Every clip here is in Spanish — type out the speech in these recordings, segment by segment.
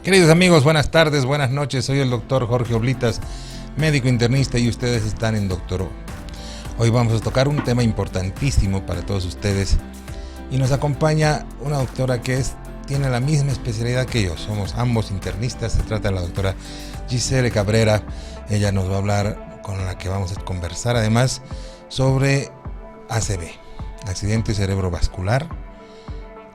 Queridos amigos, buenas tardes, buenas noches. Soy el doctor Jorge Oblitas, médico internista, y ustedes están en Doctor O. Hoy vamos a tocar un tema importantísimo para todos ustedes y nos acompaña una doctora que tiene la misma especialidad que yo. Somos ambos internistas. Se trata de la doctora Giselle Cabrera. Ella nos va a hablar, con la que vamos a conversar además, sobre ACV, accidente cerebrovascular.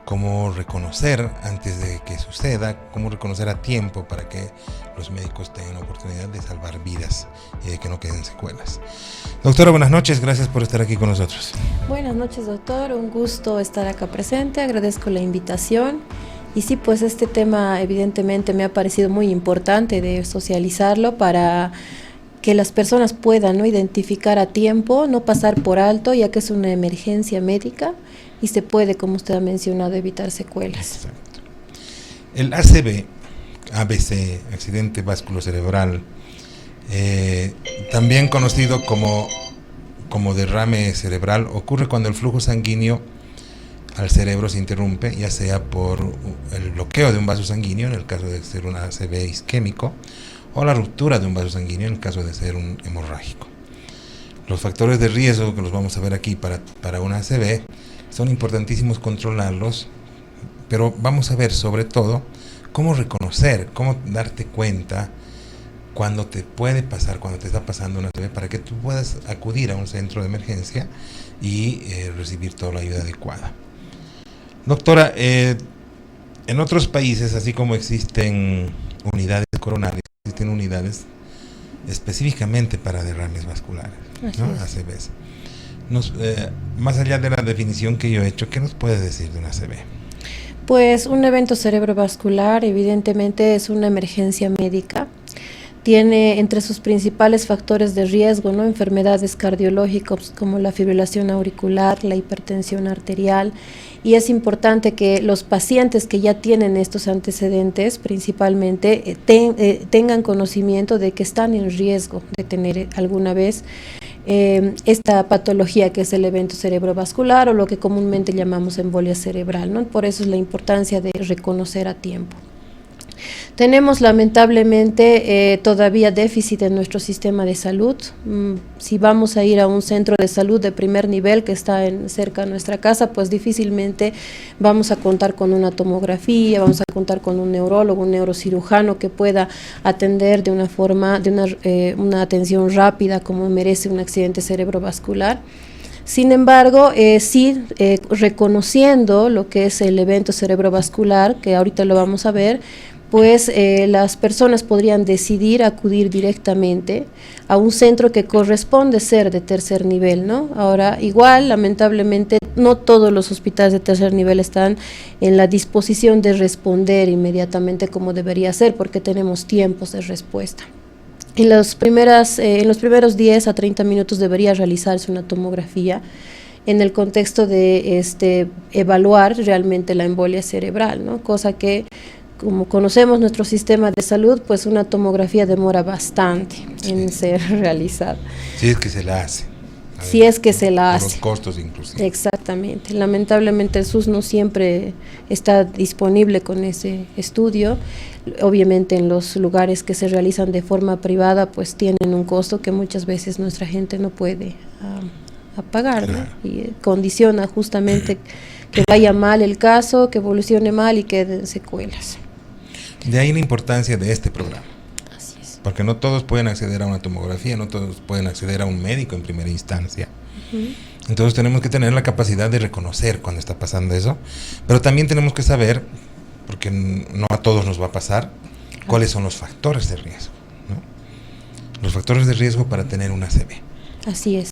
Cómo reconocer antes de que suceda, cómo reconocer a tiempo para que los médicos tengan la oportunidad de salvar vidas y de que no queden secuelas. Doctora, buenas noches, gracias por estar aquí con nosotros. Buenas noches, doctor, un gusto estar acá presente, agradezco la invitación. Y sí, pues este tema evidentemente me ha parecido muy importante de socializarlo para que las personas puedan, ¿no?, identificar a tiempo, no pasar por alto, ya que es una emergencia médica y se puede, como usted ha mencionado, evitar secuelas. Exacto. El ACV, ABC, accidente vasculocerebral, también conocido como derrame cerebral, ocurre cuando el flujo sanguíneo al cerebro se interrumpe, ya sea por el bloqueo de un vaso sanguíneo, en el caso de ser un ACV isquémico, o la ruptura de un vaso sanguíneo, en el caso de ser un hemorrágico. Los factores de riesgo que los vamos a ver aquí para un ACV son importantísimos controlarlos, pero vamos a ver sobre todo cómo reconocer, cómo darte cuenta cuando te puede pasar, cuando te está pasando un ACV, para que tú puedas acudir a un centro de emergencia y recibir toda la ayuda adecuada. Doctora, en otros países, así como existen unidades coronarias, existen unidades específicamente para derrames vasculares, ¿no? ACVs. Más allá de la definición que yo he hecho, ¿qué nos puedes decir de un ACV? Pues un evento cerebrovascular evidentemente es una emergencia médica. Tiene entre sus principales factores de riesgo, ¿no?, enfermedades cardiológicas como la fibrilación auricular, la hipertensión arterial, y es importante que los pacientes que ya tienen estos antecedentes principalmente tengan conocimiento de que están en riesgo de tener alguna vez esta patología que es el evento cerebrovascular o lo que comúnmente llamamos embolia cerebral, ¿no? Por eso es la importancia de reconocer a tiempo. Tenemos lamentablemente todavía déficit en nuestro sistema de salud. Si vamos a ir a un centro de salud de primer nivel que está cerca de nuestra casa, pues difícilmente vamos a contar con una tomografía, vamos a contar con un neurólogo, un neurocirujano que pueda atender de una forma, una atención rápida como merece un accidente cerebrovascular. Sin embargo, reconociendo lo que es el evento cerebrovascular, que ahorita lo vamos a ver, pues las personas podrían decidir acudir directamente a un centro que corresponde ser de tercer nivel, ¿no? Ahora, igual, lamentablemente, no todos los hospitales de tercer nivel están en la disposición de responder inmediatamente como debería ser, porque tenemos tiempos de respuesta. En los primeros 10 a 30 minutos debería realizarse una tomografía en el contexto de evaluar realmente la embolia cerebral, ¿no? Cosa que, como conocemos nuestro sistema de salud, pues una tomografía demora bastante en ser realizada. Si es que se la hace. Si es que se la hace. Por los costos inclusive. Exactamente. Lamentablemente el SUS no siempre está disponible con ese estudio. Obviamente en los lugares que se realizan de forma privada pues tienen un costo que muchas veces nuestra gente no puede pagar, ¿no? Y condiciona justamente que vaya mal el caso, que evolucione mal y queden secuelas. De ahí la importancia de este programa. Así es. Porque no todos pueden acceder a una tomografía, no todos pueden acceder a un médico en primera instancia. Entonces tenemos que tener la capacidad de reconocer cuando está pasando eso, pero también tenemos que saber, porque no a todos nos va a pasar, cuáles son los factores de riesgo, ¿no? Los factores de riesgo para tener un ACV. Así es.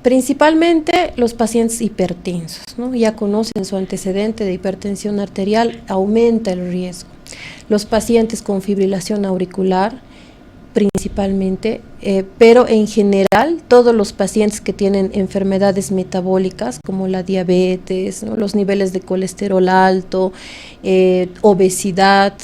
Principalmente los pacientes hipertensos, ¿no? Ya conocen su antecedente de hipertensión arterial, aumenta el riesgo. Los pacientes con fibrilación auricular, principalmente, pero en general todos los pacientes que tienen enfermedades metabólicas como la diabetes, ¿no?, los niveles de colesterol alto, obesidad,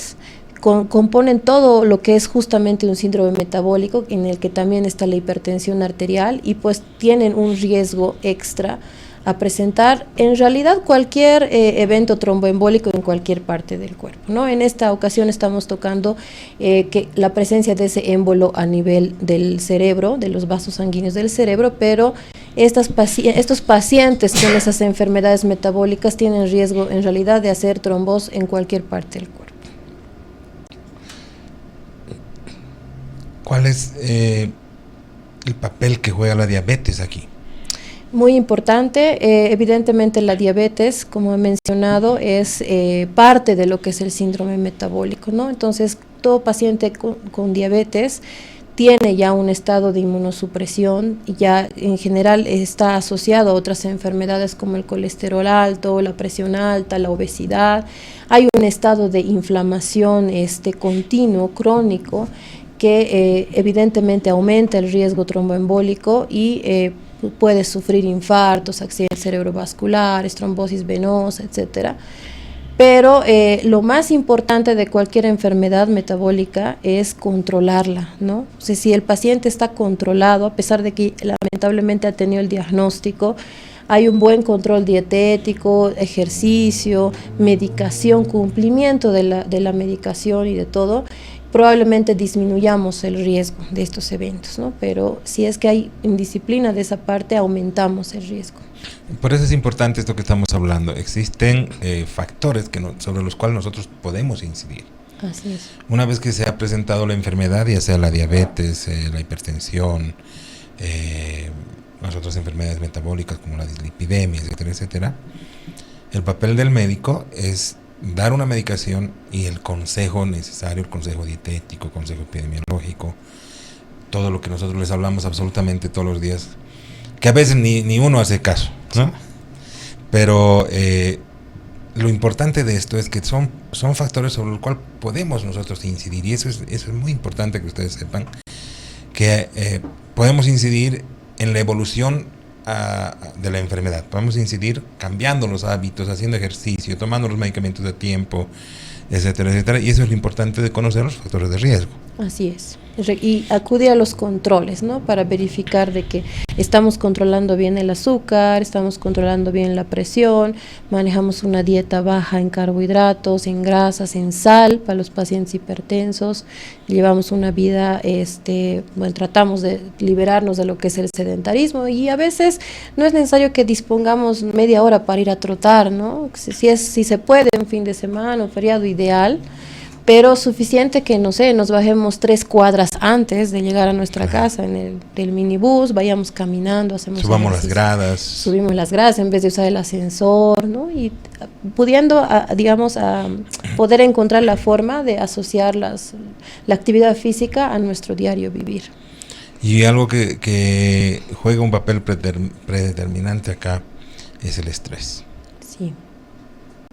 componen todo lo que es justamente un síndrome metabólico en el que también está la hipertensión arterial y pues tienen un riesgo extra a presentar en realidad cualquier evento tromboembólico en cualquier parte del cuerpo, ¿no? En esta ocasión estamos tocando que la presencia de ese émbolo a nivel del cerebro, de los vasos sanguíneos del cerebro, pero estos pacientes con esas enfermedades metabólicas tienen riesgo en realidad de hacer trombos en cualquier parte del cuerpo. ¿Cuál es el papel que juega la diabetes aquí? Muy importante, evidentemente la diabetes, como he mencionado, es parte de lo que es el síndrome metabólico, ¿no? Entonces, todo paciente con diabetes tiene ya un estado de inmunosupresión y ya en general está asociado a otras enfermedades como el colesterol alto, la presión alta, la obesidad. Hay un estado de inflamación continuo, crónico, que evidentemente aumenta el riesgo tromboembólico y puede sufrir infartos, accidentes cerebrovasculares, trombosis venosa, etcétera. Pero lo más importante de cualquier enfermedad metabólica es controlarla, ¿no? O sea, si el paciente está controlado, a pesar de que lamentablemente ha tenido el diagnóstico, hay un buen control dietético, ejercicio, medicación, cumplimiento de la medicación y de todo, probablemente disminuyamos el riesgo de estos eventos, ¿no? Pero si es que hay indisciplina de esa parte, aumentamos el riesgo. Por eso es importante esto que estamos hablando. Existen factores sobre los cuales nosotros podemos incidir. Así es. Una vez que se ha presentado la enfermedad, ya sea la diabetes, la hipertensión, las otras enfermedades metabólicas como la dislipidemia, etcétera, etcétera, el papel del médico es dar una medicación y el consejo necesario, el consejo dietético, el consejo epidemiológico, todo lo que nosotros les hablamos absolutamente todos los días, que a veces ni uno hace caso, ¿no? Pero lo importante de esto es que son factores sobre los cuales podemos nosotros incidir, y eso es muy importante que ustedes sepan, que podemos incidir en la evolución de la enfermedad. Podemos incidir cambiando los hábitos, haciendo ejercicio, tomando los medicamentos a tiempo, etcétera, etcétera. Y eso es lo importante de conocer los factores de riesgo. Así es. Y acudir a los controles, ¿no? Para verificar de que estamos controlando bien el azúcar, estamos controlando bien la presión, manejamos una dieta baja en carbohidratos, en grasas, en sal para los pacientes hipertensos, llevamos una vida, tratamos de liberarnos de lo que es el sedentarismo, y a veces no es necesario que dispongamos media hora para ir a trotar, ¿no? Si se puede un fin de semana, un feriado ideal, pero suficiente que, no sé, nos bajemos 3 cuadras antes de llegar a nuestra casa en el minibús, vayamos caminando, subamos las gradas. Subimos las gradas en vez de usar el ascensor, ¿no? Y pudiendo, poder encontrar la forma de asociar la actividad física a nuestro diario vivir. Y algo que juega un papel predeterminante acá es el estrés. Sí.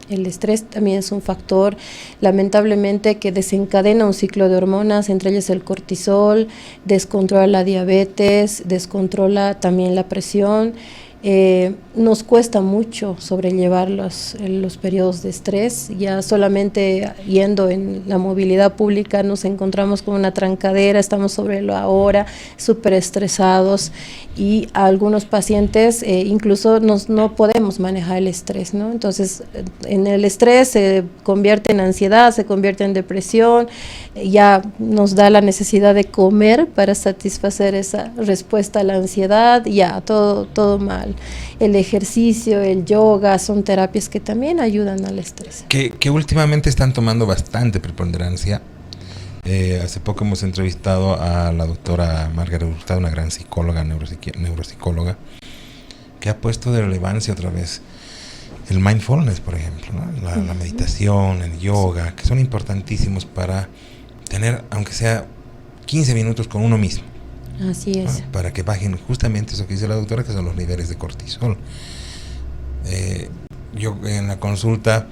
El estrés también es un factor, lamentablemente, que desencadena un ciclo de hormonas, entre ellas el cortisol, descontrola la diabetes, descontrola también la presión. Nos cuesta mucho sobrellevar los periodos de estrés. Ya solamente yendo en la movilidad pública nos encontramos con una trancadera, estamos sobre la hora, súper estresados, y a algunos pacientes incluso no podemos manejar el estrés, ¿no? Entonces, en el estrés se convierte en ansiedad, se convierte en depresión, ya nos da la necesidad de comer para satisfacer esa respuesta a la ansiedad, ya todo mal. El ejercicio, el yoga, son terapias que también ayudan al estrés. Que últimamente están tomando bastante preponderancia. Hace poco hemos entrevistado a la doctora Margaret Hurtado, una gran psicóloga, neuropsicóloga, que ha puesto de relevancia otra vez el mindfulness, por ejemplo, ¿no? La meditación, el yoga, que son importantísimos para tener, aunque sea 15 minutos con uno mismo. Así es. ¿No? Para que bajen justamente eso que dice la doctora, que son los niveles de cortisol. Yo en la consulta,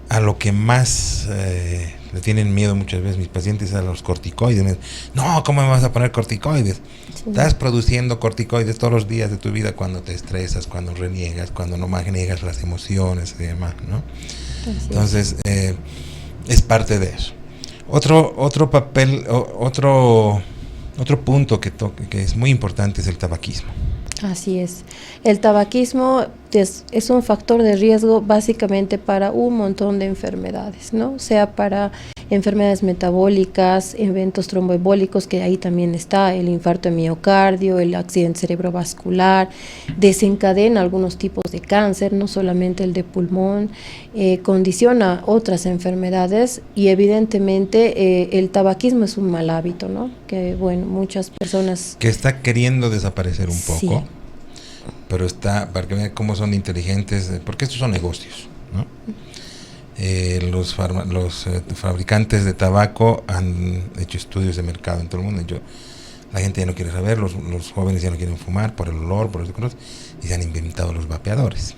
a lo que más le tienen miedo muchas veces mis pacientes es a los corticoides. Me dicen, no, ¿cómo me vas a poner corticoides? Sí. Estás produciendo corticoides todos los días de tu vida cuando te estresas, cuando reniegas, cuando no manejas las emociones y demás, ¿no? Así entonces, es parte de eso. Otro papel, otro punto que es muy importante es el tabaquismo. Así es. El tabaquismo es un factor de riesgo básicamente para un montón de enfermedades, ¿no? Sea para enfermedades metabólicas, eventos tromboembólicos, que ahí también está el infarto de miocardio, el accidente cerebrovascular, desencadena algunos tipos de cáncer, no solamente el de pulmón, condiciona otras enfermedades y evidentemente el tabaquismo es un mal hábito, ¿no? Que bueno, muchas personas... Que está queriendo desaparecer un Sí. poco, pero está, para que vean cómo son inteligentes, porque estos son negocios, ¿no? Los fabricantes de tabaco han hecho estudios de mercado en todo el mundo. La gente ya no quiere saber, los jóvenes ya no quieren fumar por el olor, por eso, y se han inventado los vapeadores.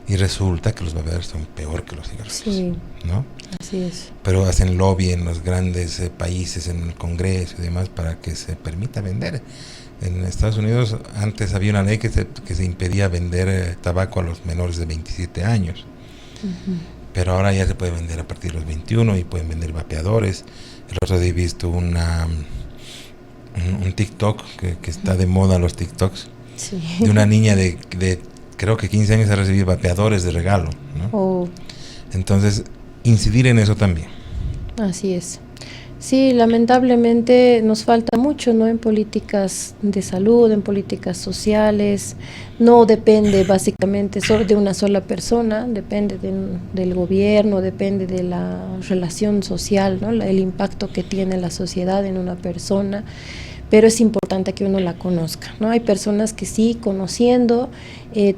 Y resulta que los vapeadores son peor que los cigarrillos, Sí, ¿no? así es. Pero hacen lobby en los grandes países, en el Congreso y demás, para que se permita vender. En Estados Unidos antes había una ley que se impedía vender tabaco a los menores de 27 años. Uh-huh. Pero ahora ya se puede vender a partir de los 21 y pueden vender vapeadores. El otro día he visto un TikTok, que está de moda los TikToks, Sí. de una niña de creo que 15 años ha recibido vapeadores de regalo, ¿no? Oh, Entonces, incidir en eso también. así es. Sí, lamentablemente nos falta mucho, ¿no? En políticas de salud, en políticas sociales. No depende básicamente solo de una sola persona, depende del gobierno, depende de la relación social, ¿no? El impacto que tiene la sociedad en una persona. Pero es importante que uno la conozca, ¿no? Hay personas que sí, conociendo,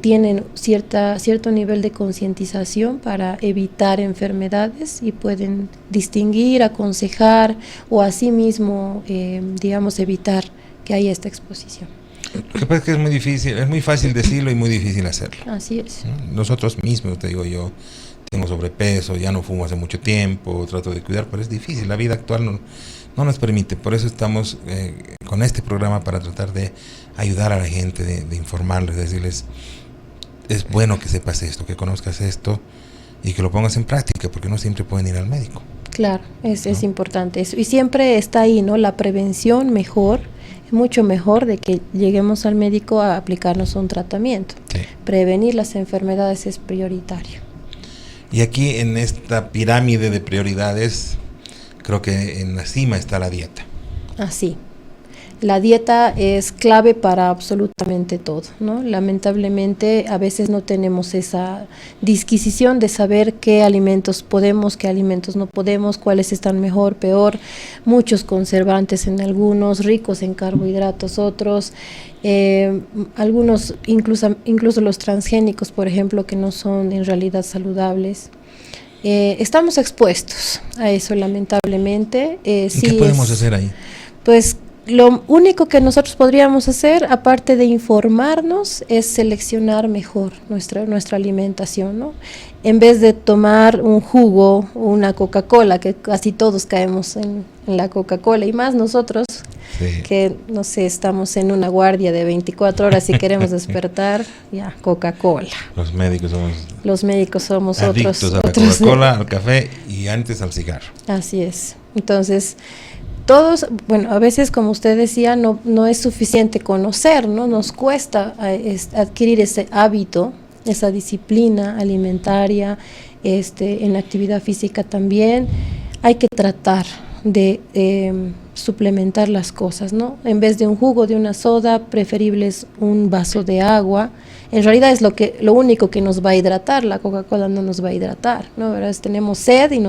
tienen cierto nivel de concientización para evitar enfermedades y pueden distinguir, aconsejar o asimismo, digamos, evitar que haya esta exposición. Lo que pasa es que es muy difícil, es muy fácil decirlo y muy difícil hacerlo, Así es. ¿no? Nosotros mismos, te digo yo, tengo sobrepeso, ya no fumo hace mucho tiempo, trato de cuidar, pero es difícil, la vida actual no nos permite. Por eso estamos con este programa, para tratar de ayudar a la gente, de informarles, de decirles, es bueno que sepas esto, que conozcas esto y que lo pongas en práctica, porque no siempre pueden ir al médico. Claro, es ¿No? importante eso. Y siempre está ahí, ¿no? La prevención mejor, mucho mejor de que lleguemos al médico a aplicarnos un tratamiento. Sí. Prevenir las enfermedades es prioritario. Y aquí en esta pirámide de prioridades, creo que en la cima está la dieta. Así. La dieta es clave para absolutamente todo, ¿no? Lamentablemente a veces no tenemos esa disquisición de saber qué alimentos podemos, qué alimentos no podemos, cuáles están mejor, peor, muchos conservantes en algunos, ricos en carbohidratos otros, algunos incluso los transgénicos, por ejemplo, que no son en realidad saludables. Estamos expuestos a eso, lamentablemente. ¿Y qué podemos hacer ahí? Pues lo único que nosotros podríamos hacer, aparte de informarnos, es seleccionar mejor nuestra alimentación, ¿no? En vez de tomar un jugo o una Coca-Cola, que casi todos caemos en la Coca-Cola, y más nosotros, sí, que no sé, estamos en una guardia de 24 horas y queremos despertar, ya, Coca-Cola. Los médicos somos adictos a la Coca-Cola, al café y antes al cigarro. Así es. Entonces, todos, bueno, a veces, como usted decía, no es suficiente conocer, ¿no? Nos cuesta adquirir ese hábito, esa disciplina alimentaria, en actividad física también. Hay que tratar de suplementar las cosas, ¿no? En vez de un jugo, de una soda, preferible es un vaso de agua. En realidad es lo único que nos va a hidratar. La Coca-Cola no nos va a hidratar, ¿no? ¿Verdad? Tenemos sed y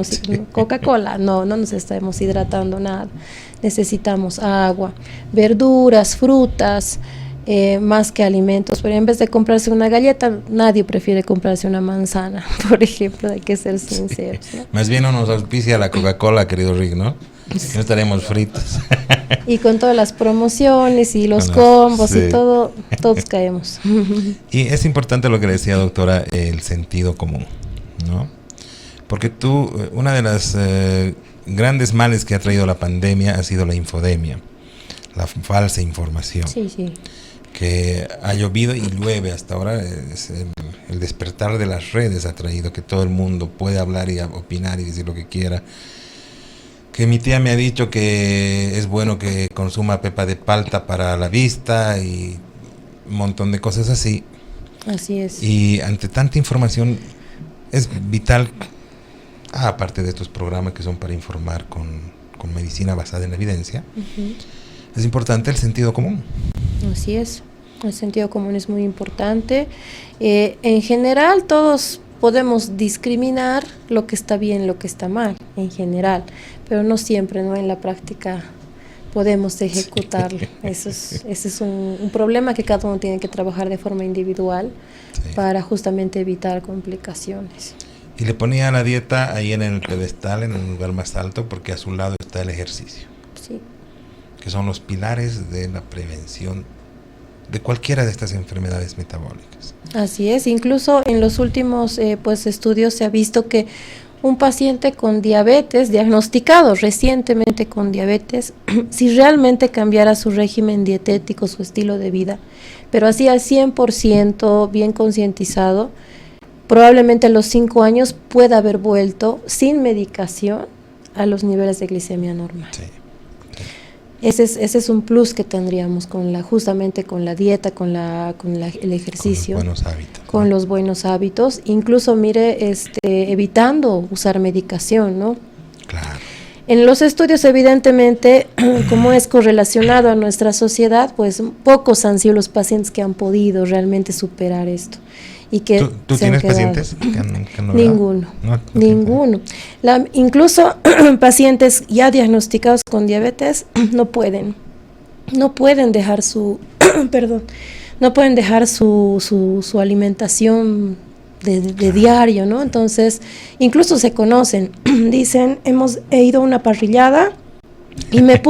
Coca-Cola no nos estamos hidratando nada. Necesitamos agua, verduras, frutas, más que alimentos. Pero en vez de comprarse una galleta, nadie prefiere comprarse una manzana, por ejemplo, hay que ser sinceros, ¿no? Más bien no nos auspicia la Coca-Cola, querido Rick, ¿no? No estaremos fritos. Y con todas las promociones y los combos, sí, y todo, todos caemos. Y es importante lo que decía, doctora, el sentido común, ¿no? Porque una de las grandes males que ha traído la pandemia ha sido la infodemia, la falsa información. Sí, sí. Que ha llovido y llueve hasta ahora. El despertar de las redes ha traído que todo el mundo puede hablar y opinar y decir lo que quiera. Que mi tía me ha dicho que es bueno que consuma pepa de palta para la vista, y un montón de cosas así. Así es. Y ante tanta información es vital, aparte de estos programas que son para informar con medicina basada en la evidencia, es importante el sentido común. Así es, el sentido común es muy importante. En general todos podemos discriminar lo que está bien, lo que está mal, en general, pero no siempre, ¿no? En la práctica podemos ejecutarlo. Ese es un problema que cada uno tiene que trabajar de forma individual para justamente evitar complicaciones. Y le ponía la dieta ahí en el pedestal, en el lugar más alto, porque a su lado está el ejercicio. Sí. Que son los pilares de la prevención de cualquiera de estas enfermedades metabólicas. Así es, incluso en los últimos estudios se ha visto que un paciente con diabetes, diagnosticado recientemente con diabetes, si realmente cambiara su régimen dietético, su estilo de vida, pero así al 100% bien concientizado, probablemente a los 5 años pueda haber vuelto sin medicación a los niveles de glicemia normal. Sí. Ese es un plus que tendríamos justamente con la dieta, con el ejercicio, con los buenos hábitos, con los buenos hábitos, incluso evitando usar medicación, ¿no? Claro. En los estudios, evidentemente, como es correlacionado a nuestra sociedad, pues pocos han sido los pacientes que han podido realmente superar esto. Y que ¿Tú tienes pacientes que han logrado? Ninguno, no ninguno. Incluso pacientes ya diagnosticados con diabetes no pueden dejar su no pueden dejar su alimentación de diario, ¿no? Entonces, incluso se conocen, dicen, he ido a una parrillada y me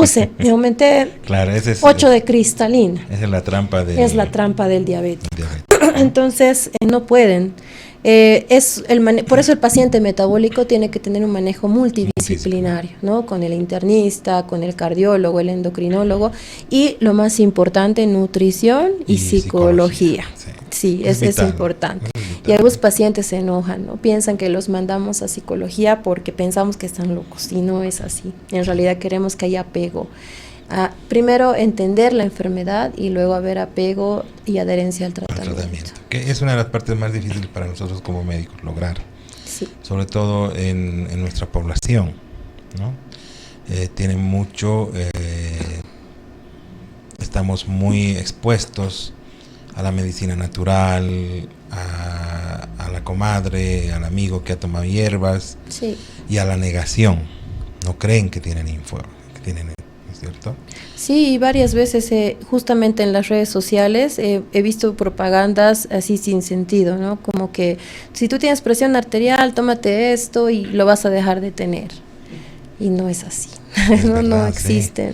aumenté 8 de cristalina. Esa es la trampa Es la trampa del diabetes. Entonces, no pueden. Por eso el paciente metabólico tiene que tener un manejo multidisciplinario, ¿no? Con el internista, con el cardiólogo, el endocrinólogo y lo más importante, nutrición y psicología. Sí, es importante. Y algunos pacientes se enojan, ¿no? Piensan que los mandamos a psicología porque pensamos que están locos y no es así. En realidad queremos que haya apego. Primero entender la enfermedad y luego haber apego y adherencia al tratamiento. Que es una de las partes más difíciles para nosotros como médicos lograr, sí. Sobre todo en nuestra población, ¿no? Tiene mucho, estamos muy expuestos a la medicina natural, a la comadre, al amigo que ha tomado hierbas, sí. Y a la negación. No creen que tienen ¿cierto? Sí, y varias veces justamente en las redes sociales he visto propagandas así sin sentido, ¿no? Como que si tú tienes presión arterial, tómate esto y lo vas a dejar de tener. Y no es así. No existe.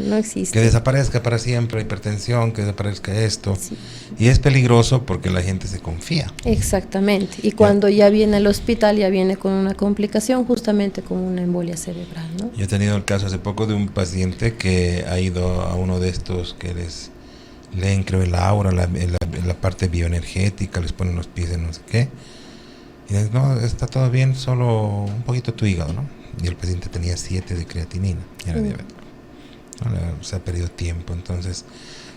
Que desaparezca para siempre hipertensión, que desaparezca esto. Sí. Y es peligroso porque la gente se confía. Exactamente. Y cuando ya viene al hospital, ya viene con una complicación, justamente con una embolia cerebral, ¿no? Yo he tenido el caso hace poco de un paciente que ha ido a uno de estos que leen, creo, el aura, la parte bioenergética, les ponen los pies en no sé qué. Y dicen, no, está todo bien, solo un poquito tu hígado, ¿no? Y el paciente tenía 7 de creatinina y era diabético. Se ha perdido tiempo. Entonces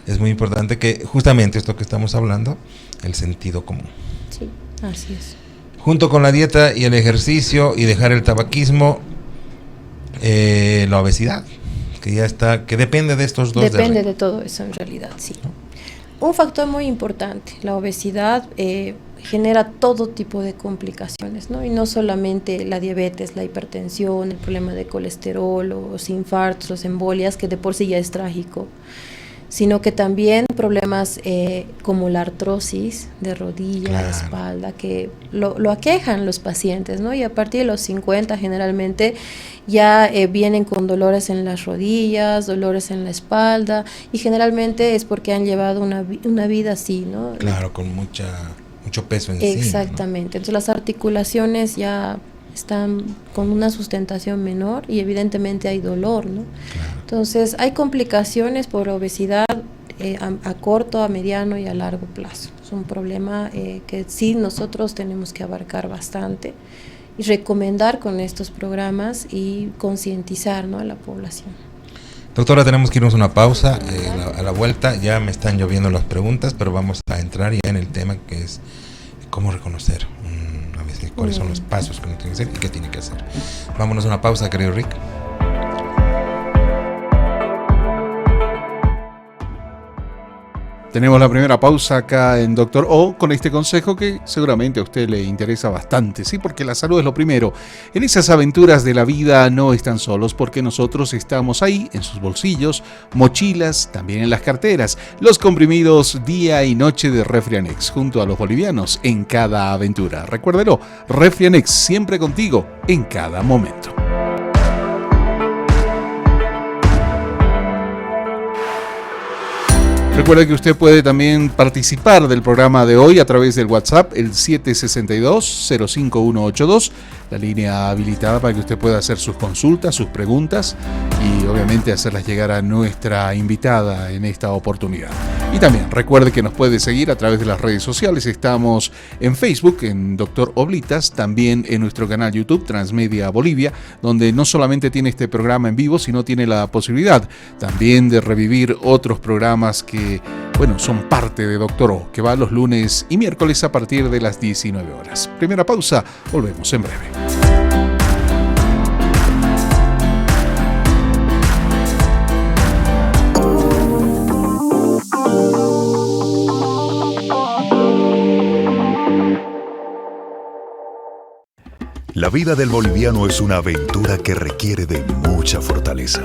es muy importante que justamente esto que estamos hablando, el sentido común. Sí, así es. Junto con la dieta y el ejercicio y dejar el tabaquismo, la obesidad, que depende de estos dos. Depende de todo eso en realidad, sí. ¿No? Un factor muy importante, la obesidad genera todo tipo de complicaciones, ¿no? Y no solamente la diabetes, la hipertensión, el problema de colesterol, los infartos, las embolias, que de por sí ya es trágico, sino que también problemas como la artrosis de rodilla, claro, espalda, que lo aquejan los pacientes, ¿no? Y a partir de los 50 generalmente ya vienen con dolores en las rodillas, dolores en la espalda, y generalmente es porque han llevado una vida así, ¿no? Claro, con mucho peso en sí. Exactamente, ¿no? Entonces las articulaciones ya están con una sustentación menor y evidentemente hay dolor, ¿no? Claro. Entonces hay complicaciones por obesidad a corto, a mediano y a largo plazo. Es un problema que sí nosotros tenemos que abarcar bastante y recomendar con estos programas y concientizar, ¿no?, a la población. Doctora, tenemos que irnos a una pausa. A la vuelta ya me están lloviendo las preguntas, pero vamos a entrar ya en el tema que es cómo reconocer a veces cuáles son los pasos que uno tiene que hacer y qué tiene que hacer. Vámonos a una pausa, querido Rick. Tenemos la primera pausa acá en Doctor O con este consejo que seguramente a usted le interesa bastante, sí, porque la salud es lo primero. En esas aventuras de la vida no están solos porque nosotros estamos ahí en sus bolsillos, mochilas, también en las carteras. Los comprimidos día y noche de Refrianex junto a los bolivianos en cada aventura. Recuérdelo, Refrianex siempre contigo en cada momento. Recuerde que usted puede también participar del programa de hoy a través del WhatsApp, el 762-05182, la línea habilitada para que usted pueda hacer sus consultas, sus preguntas y obviamente hacerlas llegar a nuestra invitada en esta oportunidad. Y también recuerde que nos puede seguir a través de las redes sociales. Estamos en Facebook, en Dr. Oblitas, también en nuestro canal YouTube, Transmedia Bolivia, donde no solamente tiene este programa en vivo, sino tiene la posibilidad también de revivir otros programas que, bueno, son parte de Dr. O, que va los lunes y miércoles a partir de las 19 horas. Primera pausa, volvemos en breve. La vida del boliviano es una aventura que requiere de mucha fortaleza.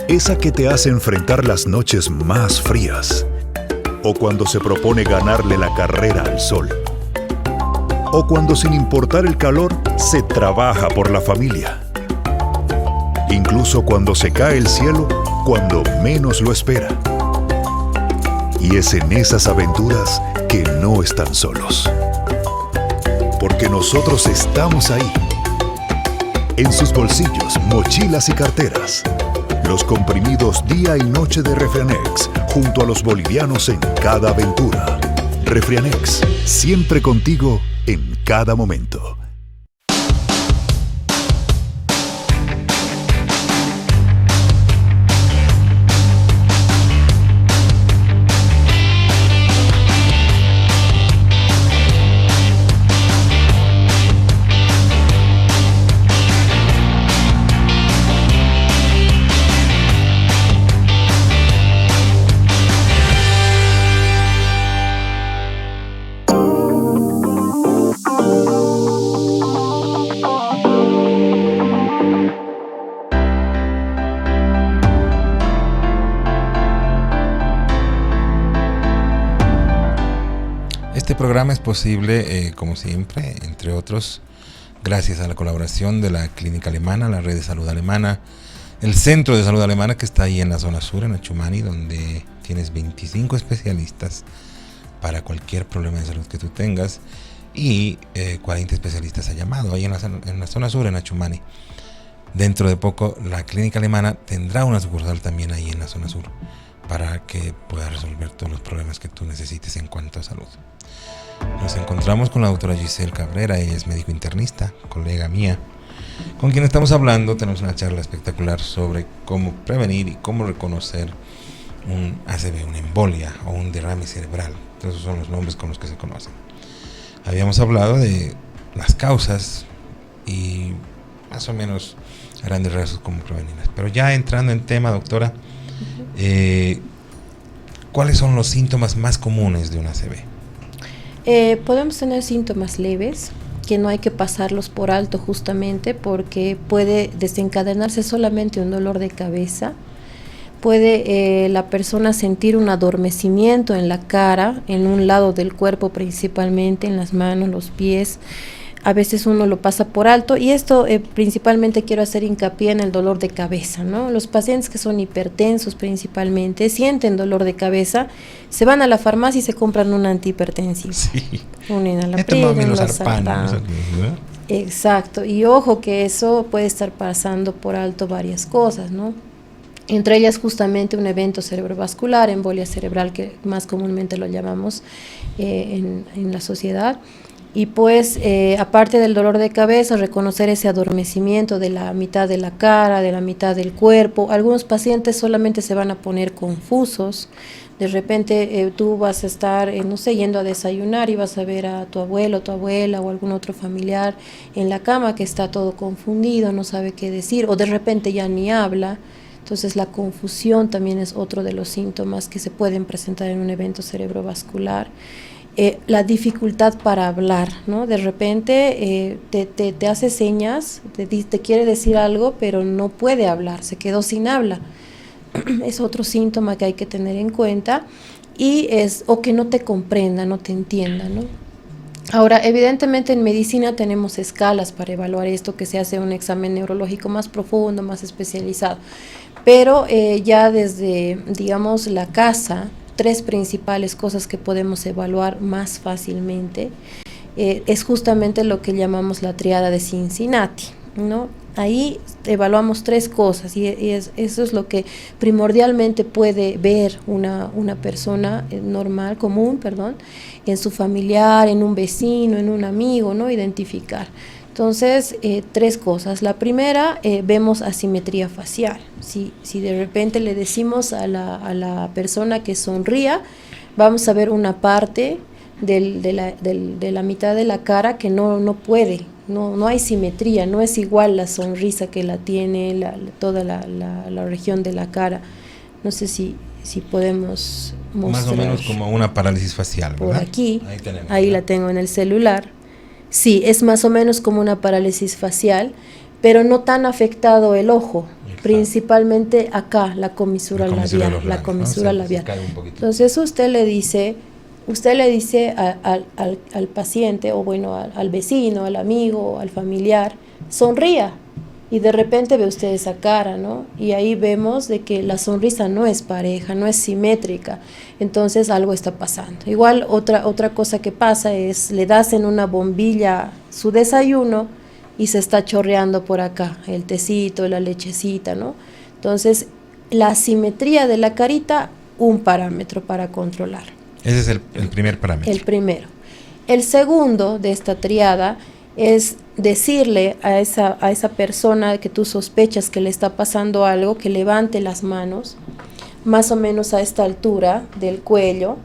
Esa que te hace enfrentar las noches más frías, o cuando se propone ganarle la carrera al sol, o cuando sin importar el calor se trabaja por la familia. Incluso cuando se cae el cielo, cuando menos lo espera. Y es en esas aventuras que no están solos. Porque nosotros estamos ahí, en sus bolsillos, mochilas y carteras. Los comprimidos día y noche de Refrianex, junto a los bolivianos en cada aventura. Refrianex, siempre contigo en cada momento. Este programa es posible, como siempre, entre otros, gracias a la colaboración de la Clínica Alemana, la Red de Salud Alemana, el Centro de Salud Alemana que está ahí en la zona sur, en Achumani, donde tienes 25 especialistas para cualquier problema de salud que tú tengas y 40 especialistas a llamado ahí en la zona sur, en Achumani. Dentro de poco la Clínica Alemana tendrá una sucursal también ahí en la zona sur para que puedas resolver todos los problemas que tú necesites en cuanto a salud. Nos encontramos con la doctora Giselle Cabrera, ella es médico internista, colega mía, con quien estamos hablando. Tenemos una charla espectacular sobre cómo prevenir y cómo reconocer un ACV, una embolia o un derrame cerebral. Esos son los nombres con los que se conocen. Habíamos hablado de las causas y más o menos a grandes rasgos cómo prevenirlas. Pero ya entrando en tema, doctora, ¿cuáles son los síntomas más comunes de un ACV? Podemos tener síntomas leves que no hay que pasarlos por alto justamente porque puede desencadenarse solamente un dolor de cabeza. Puede la persona sentir un adormecimiento en la cara, en un lado del cuerpo principalmente, en las manos, los pies. A veces uno lo pasa por alto y esto principalmente quiero hacer hincapié en el dolor de cabeza, ¿no? Los pacientes que son hipertensos principalmente sienten dolor de cabeza, se van a la farmacia y se compran un antihipertensivo. Sí. Un enalapril, un losartán. Exacto, y ojo que eso puede estar pasando por alto varias cosas, ¿no? Entre ellas justamente un evento cerebrovascular, embolia cerebral, que más comúnmente lo llamamos en la sociedad. Y pues, aparte del dolor de cabeza, reconocer ese adormecimiento de la mitad de la cara, de la mitad del cuerpo. Algunos pacientes solamente se van a poner confusos, De repente tú vas a estar, no sé, yendo a desayunar y vas a ver a tu abuelo, tu abuela o algún otro familiar en la cama que está todo confundido, no sabe qué decir, o de repente ya ni habla. Entonces la confusión también es otro de los síntomas que se pueden presentar en un evento cerebrovascular. La dificultad para hablar, ¿no? De repente te hace señas, te quiere decir algo, pero no puede hablar, se quedó sin habla. Es otro síntoma que hay que tener en cuenta, o que no te comprenda, no te entienda, ¿no? Ahora, evidentemente en medicina tenemos escalas para evaluar esto, que se hace un examen neurológico más profundo, más especializado, pero ya desde, digamos, la casa, 3 principales cosas que podemos evaluar más fácilmente es justamente lo que llamamos la triada de Cincinnati, ¿no? Ahí evaluamos 3 cosas y eso es lo que primordialmente puede ver una persona normal, común, en su familiar, en un vecino, en un amigo, ¿no? Identificar. Entonces, 3 cosas. La primera, vemos asimetría facial. Si de repente le decimos a la persona que sonría, vamos a ver una parte de la mitad de la cara que no puede, no hay simetría, no es igual la sonrisa que la tiene toda la región de la cara. No sé si podemos mostrar. Más o menos como una parálisis facial, ¿verdad? Por aquí, ahí la tengo en el celular. Sí, es más o menos como una parálisis facial, pero no tan afectado el ojo. Exacto. Principalmente acá, la comisura labial. La comisura labial. Entonces usted le dice al paciente, o bueno, al vecino, al amigo, al familiar, sonría, y de repente ve usted esa cara, ¿no? Y ahí vemos de que la sonrisa no es pareja, no es simétrica, entonces algo está pasando. Igual otra cosa que pasa es, le das en una bombilla su desayuno y se está chorreando por acá, el tecito, la lechecita, ¿no? Entonces, la simetría de la carita, un parámetro para controlar. Ese es el primer parámetro. El primero. El segundo de esta triada es decirle a esa persona que tú sospechas que le está pasando algo, que levante las manos, más o menos a esta altura del cuello,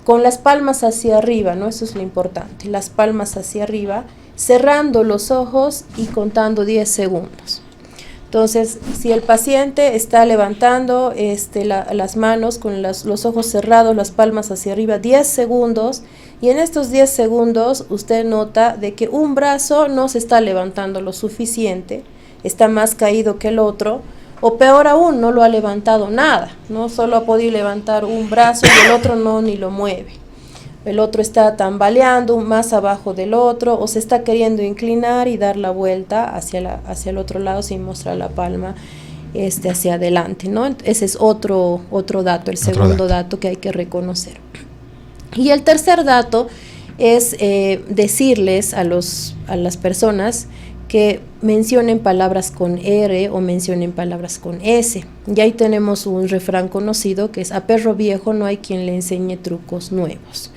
con las palmas hacia arriba, ¿no? Eso es lo importante, las palmas hacia arriba, cerrando los ojos y contando 10 segundos. Entonces, si el paciente está levantando las manos con los ojos cerrados, las palmas hacia arriba, 10 segundos, y en estos 10 segundos usted nota de que un brazo no se está levantando lo suficiente, está más caído que el otro, o peor aún, no lo ha levantado nada, no solo ha podido levantar un brazo y el otro no ni lo mueve. El otro está tambaleando más abajo del otro, o se está queriendo inclinar y dar la vuelta hacia el otro lado sin mostrar la palma hacia adelante, ¿no? Ese es otro dato, el segundo dato que hay que reconocer. Y el tercer dato es decirles a las personas que mencionen palabras con R o mencionen palabras con S. Y ahí tenemos un refrán conocido que es: a perro viejo no hay quien le enseñe trucos nuevos.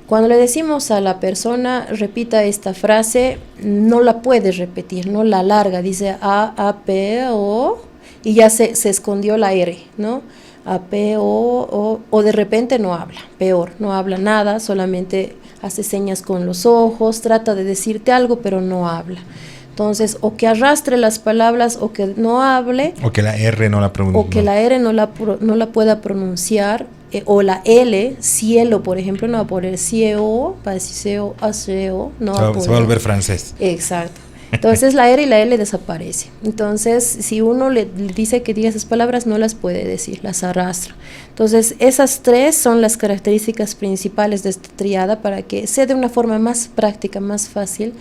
Cuando le decimos a la persona repita esta frase, no la puede repetir, no la alarga, dice A, P, O, y ya se escondió la R, ¿no? A, P, o de repente no habla, peor, no habla nada, solamente hace señas con los ojos, trata de decirte algo, pero no habla. Entonces, o que arrastre las palabras, o que no hable, o que la R no la pronuncie, o que la R no la pueda pronunciar, o la L, cielo, por ejemplo, no va a poner cielo, para decir cielo, aseo, no va a poder. Se va a volver francés. Exacto. Entonces la R y la L desaparece. Entonces, si uno le dice que diga esas palabras, no las puede decir, las arrastra. Entonces, esas 3 son las características principales de esta triada, para que sea de una forma más práctica, más fácil,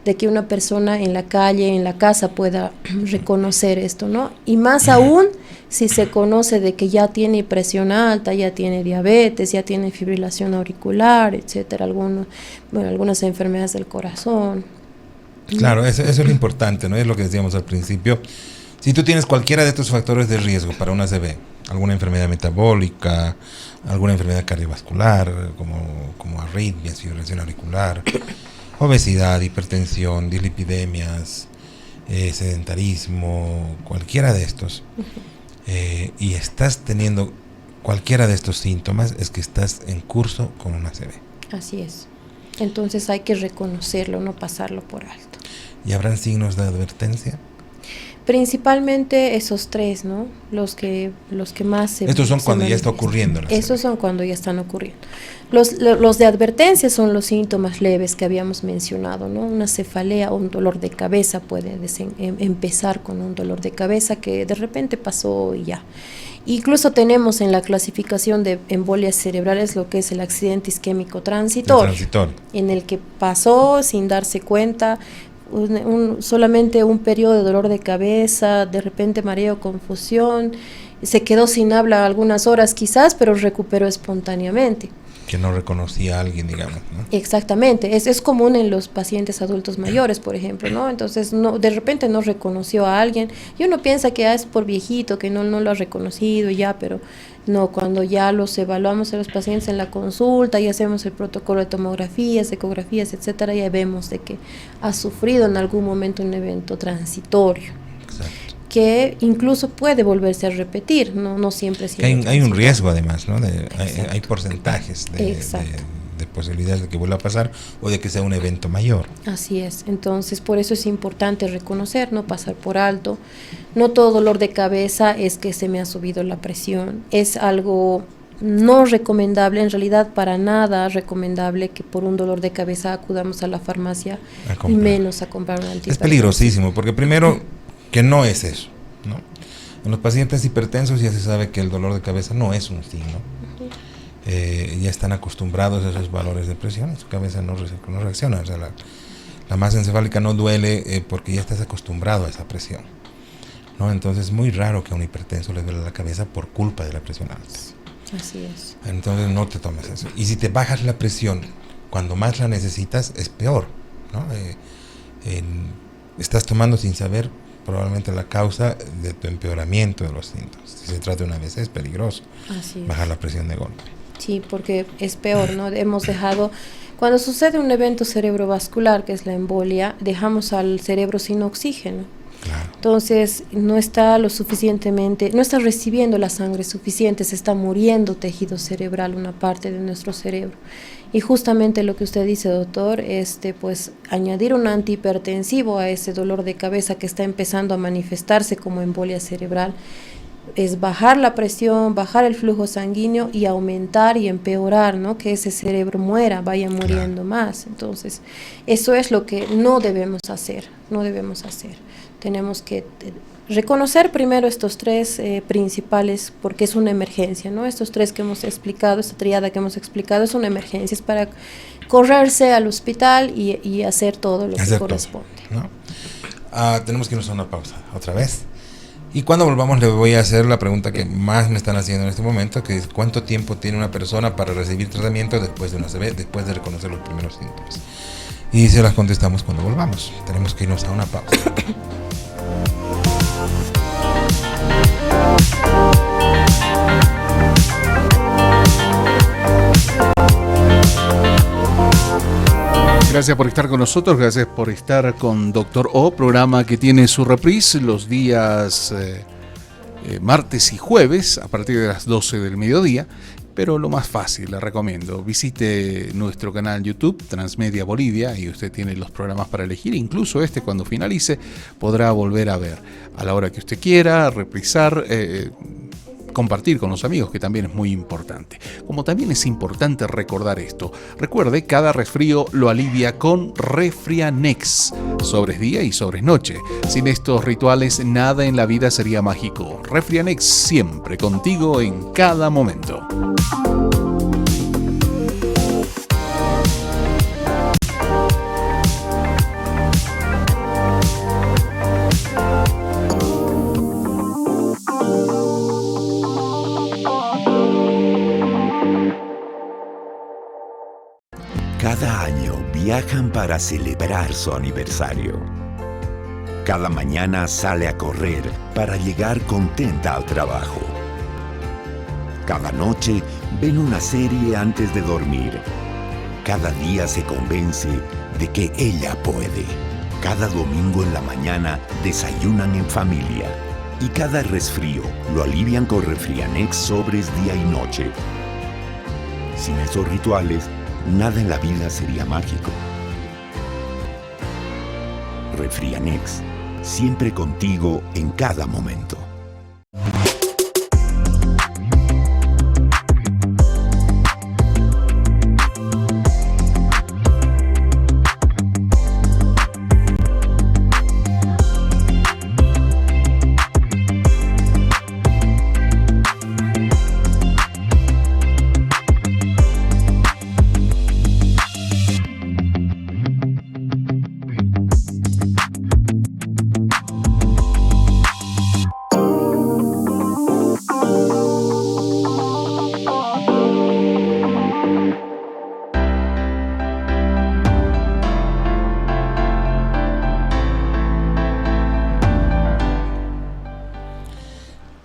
de que una persona en la calle, en la casa, pueda reconocer esto, ¿no? Y más aún si se conoce de que ya tiene presión alta, ya tiene diabetes, ya tiene fibrilación auricular, etcétera, algunas enfermedades del corazón. Claro, eso es lo importante, ¿no? Es lo que decíamos al principio. Si tú tienes cualquiera de estos factores de riesgo para una ACV, alguna enfermedad metabólica, alguna enfermedad cardiovascular, como arritmias, fibrilación auricular, obesidad, hipertensión, dislipidemias, sedentarismo, cualquiera de estos, y estás teniendo cualquiera de estos síntomas, es que estás en curso con una ACV. Así es. Entonces hay que reconocerlo, no pasarlo por alto. ¿Y habrán signos de advertencia? Principalmente esos tres, ¿no? Los que más se... Estos son cuando ya está ocurriendo. Esos son cuando ya están ocurriendo. Los de advertencia son los síntomas leves que habíamos mencionado, ¿no? Una cefalea o un dolor de cabeza puede empezar con un dolor de cabeza que de repente pasó y ya. Incluso tenemos en la clasificación de embolias cerebrales lo que es el accidente isquémico transitorio, en el que pasó sin darse cuenta, solamente un periodo de dolor de cabeza, de repente mareo, confusión, se quedó sin habla algunas horas quizás, pero recuperó espontáneamente. Que no reconocía a alguien, digamos, ¿no? Exactamente, es común en los pacientes adultos mayores, por ejemplo, ¿no? Entonces, de repente no reconoció a alguien, y uno piensa que es por viejito, que no lo ha reconocido ya, pero no, cuando ya los evaluamos a los pacientes en la consulta y hacemos el protocolo de tomografías, ecografías, etcétera, ya vemos de que ha sufrido en algún momento un evento transitorio. Exacto. Que incluso puede volverse a repetir, no siempre. Hay un riesgo además, ¿no? Hay porcentajes de posibilidades de que vuelva a pasar o de que sea un evento mayor. Así es, entonces por eso es importante reconocer, no pasar por alto. No todo dolor de cabeza es que se me ha subido la presión, es algo no recomendable, en realidad para nada recomendable que por un dolor de cabeza acudamos a la farmacia y menos a comprar un antihipertensivo. Es peligrosísimo, porque primero que no es eso, ¿no? En los pacientes hipertensos ya se sabe que el dolor de cabeza no es un signo. Ya están acostumbrados a esos valores de presión, su cabeza no reacciona, o sea, la masa encefálica no duele porque ya estás acostumbrado a esa presión, ¿no? Entonces es muy raro que a un hipertenso le duele la cabeza por culpa de la presión alta. Así es. Entonces no te tomes eso. Y si te bajas la presión cuando más la necesitas, es peor, ¿no? Estás tomando sin saber probablemente la causa de tu empeoramiento de los síntomas. Si se trata de una AVC es peligroso. Así es. Bajar la presión de golpe. Sí, porque es peor, ¿no? Hemos dejado, cuando sucede un evento cerebrovascular, que es la embolia, dejamos al cerebro sin oxígeno. Claro. Entonces no está no está recibiendo la sangre suficiente, se está muriendo tejido cerebral, una parte de nuestro cerebro. Y justamente lo que usted dice, doctor, pues añadir un antihipertensivo a ese dolor de cabeza que está empezando a manifestarse como embolia cerebral, es bajar la presión, bajar el flujo sanguíneo y aumentar y empeorar, ¿no? Que ese cerebro muera, vaya muriendo más. Entonces, eso es lo que no debemos hacer. Tenemos que reconocer primero estos tres principales, porque es una emergencia, ¿no? Estos tres que hemos explicado, esta triada que hemos explicado, es una emergencia, es para correrse al hospital y hacer todo lo que corresponde. ¿No? Tenemos que irnos a una pausa, otra vez. Y cuando volvamos le voy a hacer la pregunta que más me están haciendo en este momento, que es ¿cuánto tiempo tiene una persona para recibir tratamiento después de una ACV, después de reconocer los primeros síntomas? Y se las contestamos cuando volvamos. Tenemos que irnos a una pausa. Gracias por estar con nosotros, gracias por estar con Doctor O, programa que tiene su reprise los días martes y jueves a partir de las 12 del mediodía, pero lo más fácil, le recomiendo, visite nuestro canal YouTube, Transmedia Bolivia, y usted tiene los programas para elegir, incluso cuando finalice podrá volver a ver a la hora que usted quiera, reprisar, compartir con los amigos, que también es muy importante. Como también es importante recordar esto, recuerde, cada resfrío lo alivia con Refrianex, sobres día y sobres noche. Sin estos rituales nada en la vida sería mágico. Refrianex, siempre contigo en cada momento. Cada año viajan para celebrar su aniversario. Cada mañana sale a correr para llegar contenta al trabajo. Cada noche ven una serie antes de dormir. Cada día se convence de que ella puede. Cada domingo en la mañana desayunan en familia. Y cada resfrío lo alivian con Refrianex sobres día y noche. Sin esos rituales, nada en la vida sería mágico. Refrianex, siempre contigo en cada momento.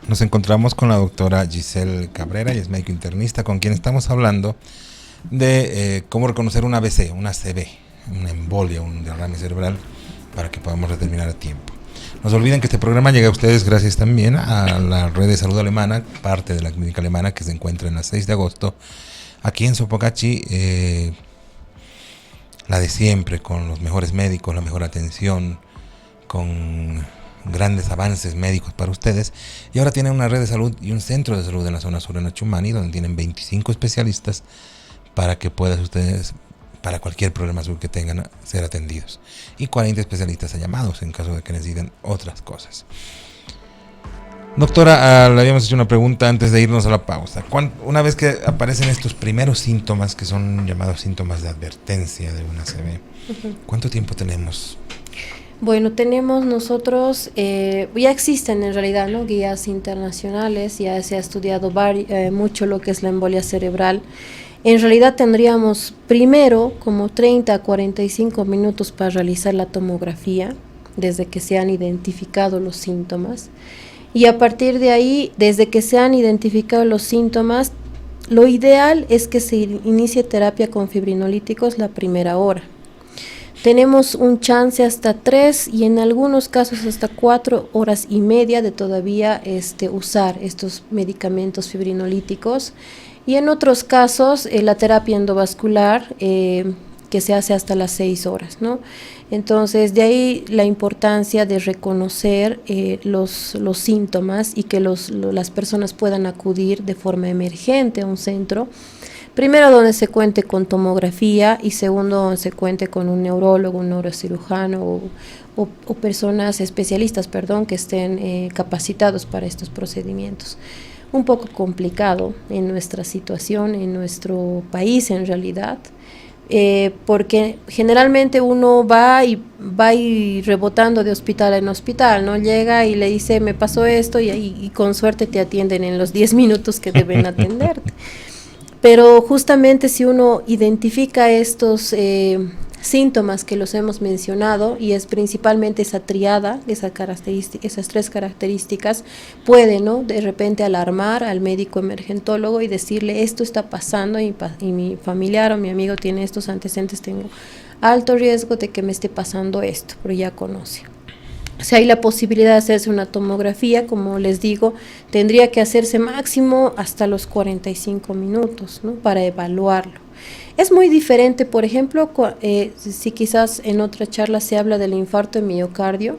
Nos encontramos con la doctora Giselle Cabrera, y es médico internista, con quien estamos hablando de cómo reconocer un ABC, una ACV, una embolia, un derrame cerebral, para que podamos determinar a tiempo. No se olviden que este programa llega a ustedes gracias también a la red de salud alemana, parte de la clínica alemana que se encuentra en la 6 de agosto, aquí en Sopocachi, la de siempre, con los mejores médicos, la mejor atención, con grandes avances médicos para ustedes, y ahora tienen una red de salud y un centro de salud en la zona sur en Achumani, donde tienen 25 especialistas para que puedan ustedes, para cualquier problema de salud que tengan, ser atendidos, y 40 especialistas a llamados en caso de que necesiten otras cosas. Doctora, le habíamos hecho una pregunta antes de irnos a la pausa. Una vez que aparecen estos primeros síntomas, que son llamados síntomas de advertencia de una ACV, ¿cuánto tiempo tenemos? Bueno, tenemos nosotros, ya existen en realidad, ¿no?, guías internacionales, ya se ha estudiado mucho lo que es la embolia cerebral. En realidad tendríamos primero como 30 a 45 minutos para realizar la tomografía, desde que se han identificado los síntomas. Y a partir de ahí, desde que se han identificado los síntomas, lo ideal es que se inicie terapia con fibrinolíticos la primera hora. Tenemos un chance hasta 3 y en algunos casos hasta 4 horas y media de todavía usar estos medicamentos fibrinolíticos, y en otros casos la terapia endovascular que se hace hasta las 6 horas, ¿no? Entonces de ahí la importancia de reconocer los síntomas y que las personas puedan acudir de forma emergente a un centro. Primero, donde se cuente con tomografía, y segundo, donde se cuente con un neurólogo, un neurocirujano o personas especialistas, que estén capacitados para estos procedimientos. Un poco complicado en nuestra situación, en nuestro país en realidad, porque generalmente uno va y rebotando de hospital en hospital, ¿no? Llega y le dice, me pasó esto, y con suerte te atienden en los 10 minutos que deben atenderte. Pero justamente si uno identifica estos síntomas que los hemos mencionado, y es principalmente esa triada, esas 3 características, puede, ¿no?, de repente alarmar al médico emergentólogo y decirle, esto está pasando y mi familiar o mi amigo tiene estos antecedentes, tengo alto riesgo de que me esté pasando esto, pero ya conoce. O sea, hay la posibilidad de hacerse una tomografía, como les digo, tendría que hacerse máximo hasta los 45 minutos, ¿no?, para evaluarlo. Es muy diferente, por ejemplo, si quizás en otra charla se habla del infarto de miocardio,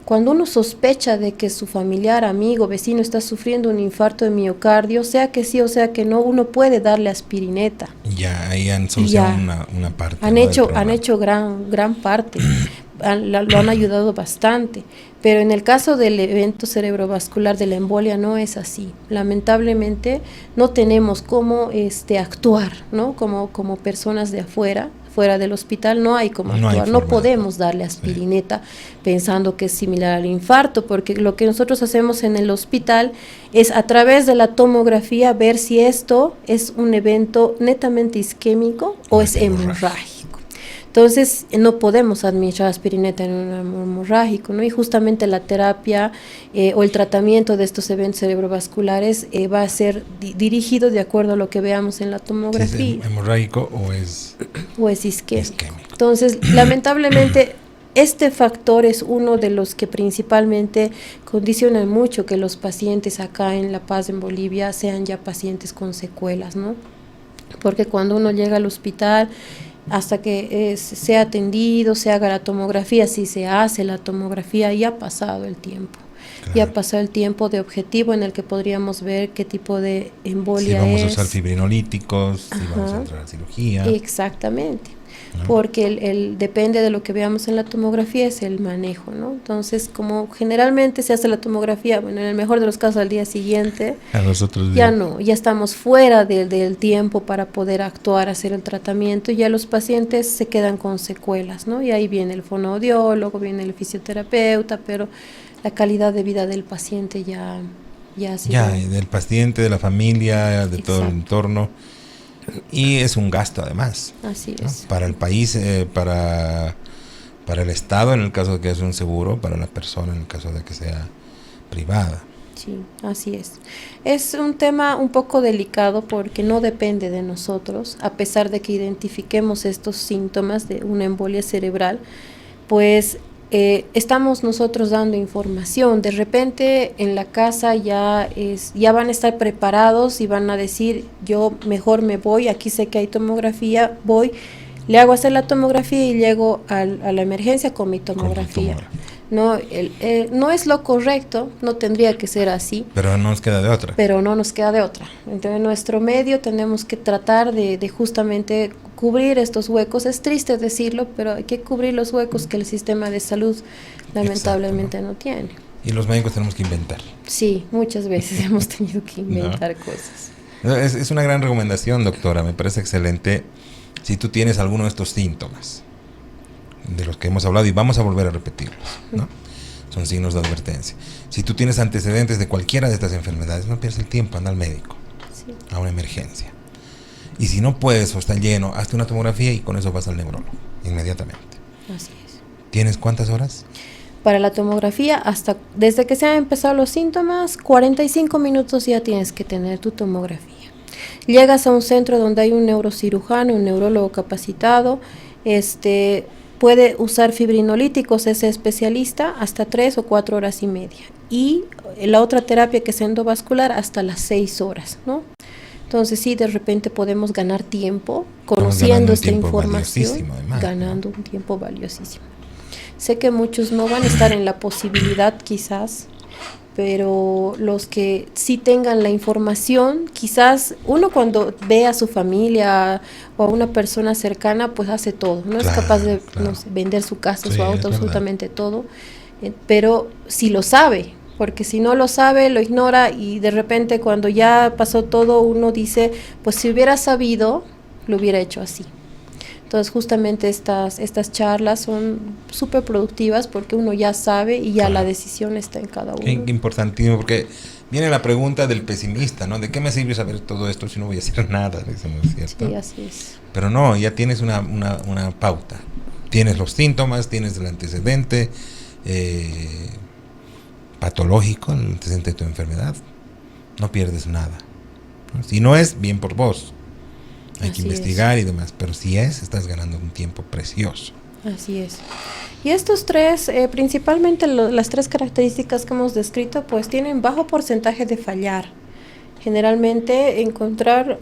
cuando uno sospecha de que su familiar, amigo, vecino está sufriendo un infarto de miocardio, sea que sí o sea que no, uno puede darle aspirineta. Ya, ahí han solucionado una parte. Han hecho gran parte. Lo han ayudado bastante, pero en el caso del evento cerebrovascular de la embolia no es así. Lamentablemente no tenemos cómo actuar, ¿no?, como personas de afuera, fuera del hospital, no hay cómo actuar, no podemos darle aspirineta pensando que es similar al infarto, porque lo que nosotros hacemos en el hospital es, a través de la tomografía, ver si esto es un evento netamente isquémico o es hemorrágico. Entonces no podemos administrar aspirineta en un hemorrágico, ¿no? Y justamente la terapia o el tratamiento de estos eventos cerebrovasculares va a ser dirigido de acuerdo a lo que veamos en la tomografía. ¿Es hemorrágico o es isquémico? Entonces, lamentablemente, este factor es uno de los que principalmente condicionan mucho que los pacientes acá en La Paz, en Bolivia, sean ya pacientes con secuelas, ¿no? Porque cuando uno llega al hospital, hasta que sea atendido, se haga la tomografía, si se hace la tomografía, ya ha pasado el tiempo. Claro. Ya pasó el tiempo de objetivo en el que podríamos ver qué tipo de embolia es. Si vamos a usar fibrinolíticos, si vamos a entrar a cirugía. Exactamente. Porque depende de lo que veamos en la tomografía, es el manejo, ¿no? Entonces, como generalmente se hace la tomografía, bueno, en el mejor de los casos al día siguiente, a nosotros ya no, ya estamos fuera del tiempo para poder actuar, hacer el tratamiento, y ya los pacientes se quedan con secuelas, ¿no? Y ahí viene el fonoaudiólogo, viene el fisioterapeuta, pero la calidad de vida del paciente ya del paciente, de la familia, de todo el entorno. Y es un gasto además. Así ¿no? es. Para el país, para el Estado en el caso de que es un seguro, para la persona en el caso de que sea privada. Sí, así es. Es un tema un poco delicado porque no depende de nosotros, a pesar de que identifiquemos estos síntomas de una embolia cerebral, pues estamos nosotros dando información. De repente en la casa ya van a estar preparados y van a decir, yo mejor me voy, aquí sé que hay tomografía, voy, le hago hacer la tomografía y llego a la emergencia con mi tomografía. No, no es lo correcto, no tendría que ser así. Pero no nos queda de otra. Entonces, en nuestro medio tenemos que tratar de justamente cubrir estos huecos. Es triste decirlo, pero hay que cubrir los huecos que el sistema de salud lamentablemente no tiene. Y los médicos tenemos que inventar. Sí, muchas veces hemos tenido que inventar cosas. Es una gran recomendación, doctora, me parece excelente. Si tú tienes alguno de estos síntomas de los que hemos hablado, y vamos a volver a repetirlos, ¿no? Son signos de advertencia. Si tú tienes antecedentes de cualquiera de estas enfermedades, no pierdas el tiempo, anda al médico, a una emergencia. Y si no puedes o está lleno, hazte una tomografía y con eso vas al neurólogo inmediatamente. Así es. ¿Tienes cuántas horas? Para la tomografía, desde que se han empezado los síntomas, 45 minutos ya tienes que tener tu tomografía. Llegas a un centro donde hay un neurocirujano, un neurólogo capacitado, puede usar fibrinolíticos ese especialista hasta 3 o 4 horas y media. Y la otra terapia que es endovascular hasta las 6 horas, ¿no? Entonces sí, de repente podemos ganar tiempo conociendo esta información, ganando un tiempo valiosísimo. Sé que muchos no van a estar en la posibilidad quizás, pero los que sí tengan la información, quizás uno cuando ve a su familia o a una persona cercana, pues hace todo, ¿no? Es capaz de vender su casa, su auto, absolutamente todo, pero si lo sabe, porque si no lo sabe, lo ignora, y de repente cuando ya pasó todo, uno dice, pues si hubiera sabido, lo hubiera hecho así. Entonces justamente estas charlas son súper productivas porque uno ya sabe y ya la decisión está en cada uno. Qué importantísimo, porque viene la pregunta del pesimista, ¿no? ¿De qué me sirve saber todo esto si no voy a hacer nada? Eso no es cierto. Sí, así es. Pero no, ya tienes una pauta. Tienes los síntomas, tienes el antecedente patológico, el antecedente de tu enfermedad. No pierdes nada, ¿no? Si no es, bien por vos. Hay que investigar y demás, pero si estás ganando un tiempo precioso. Así es. Y estos tres, principalmente las tres características que hemos descrito, pues tienen bajo porcentaje de fallar. Generalmente encontrar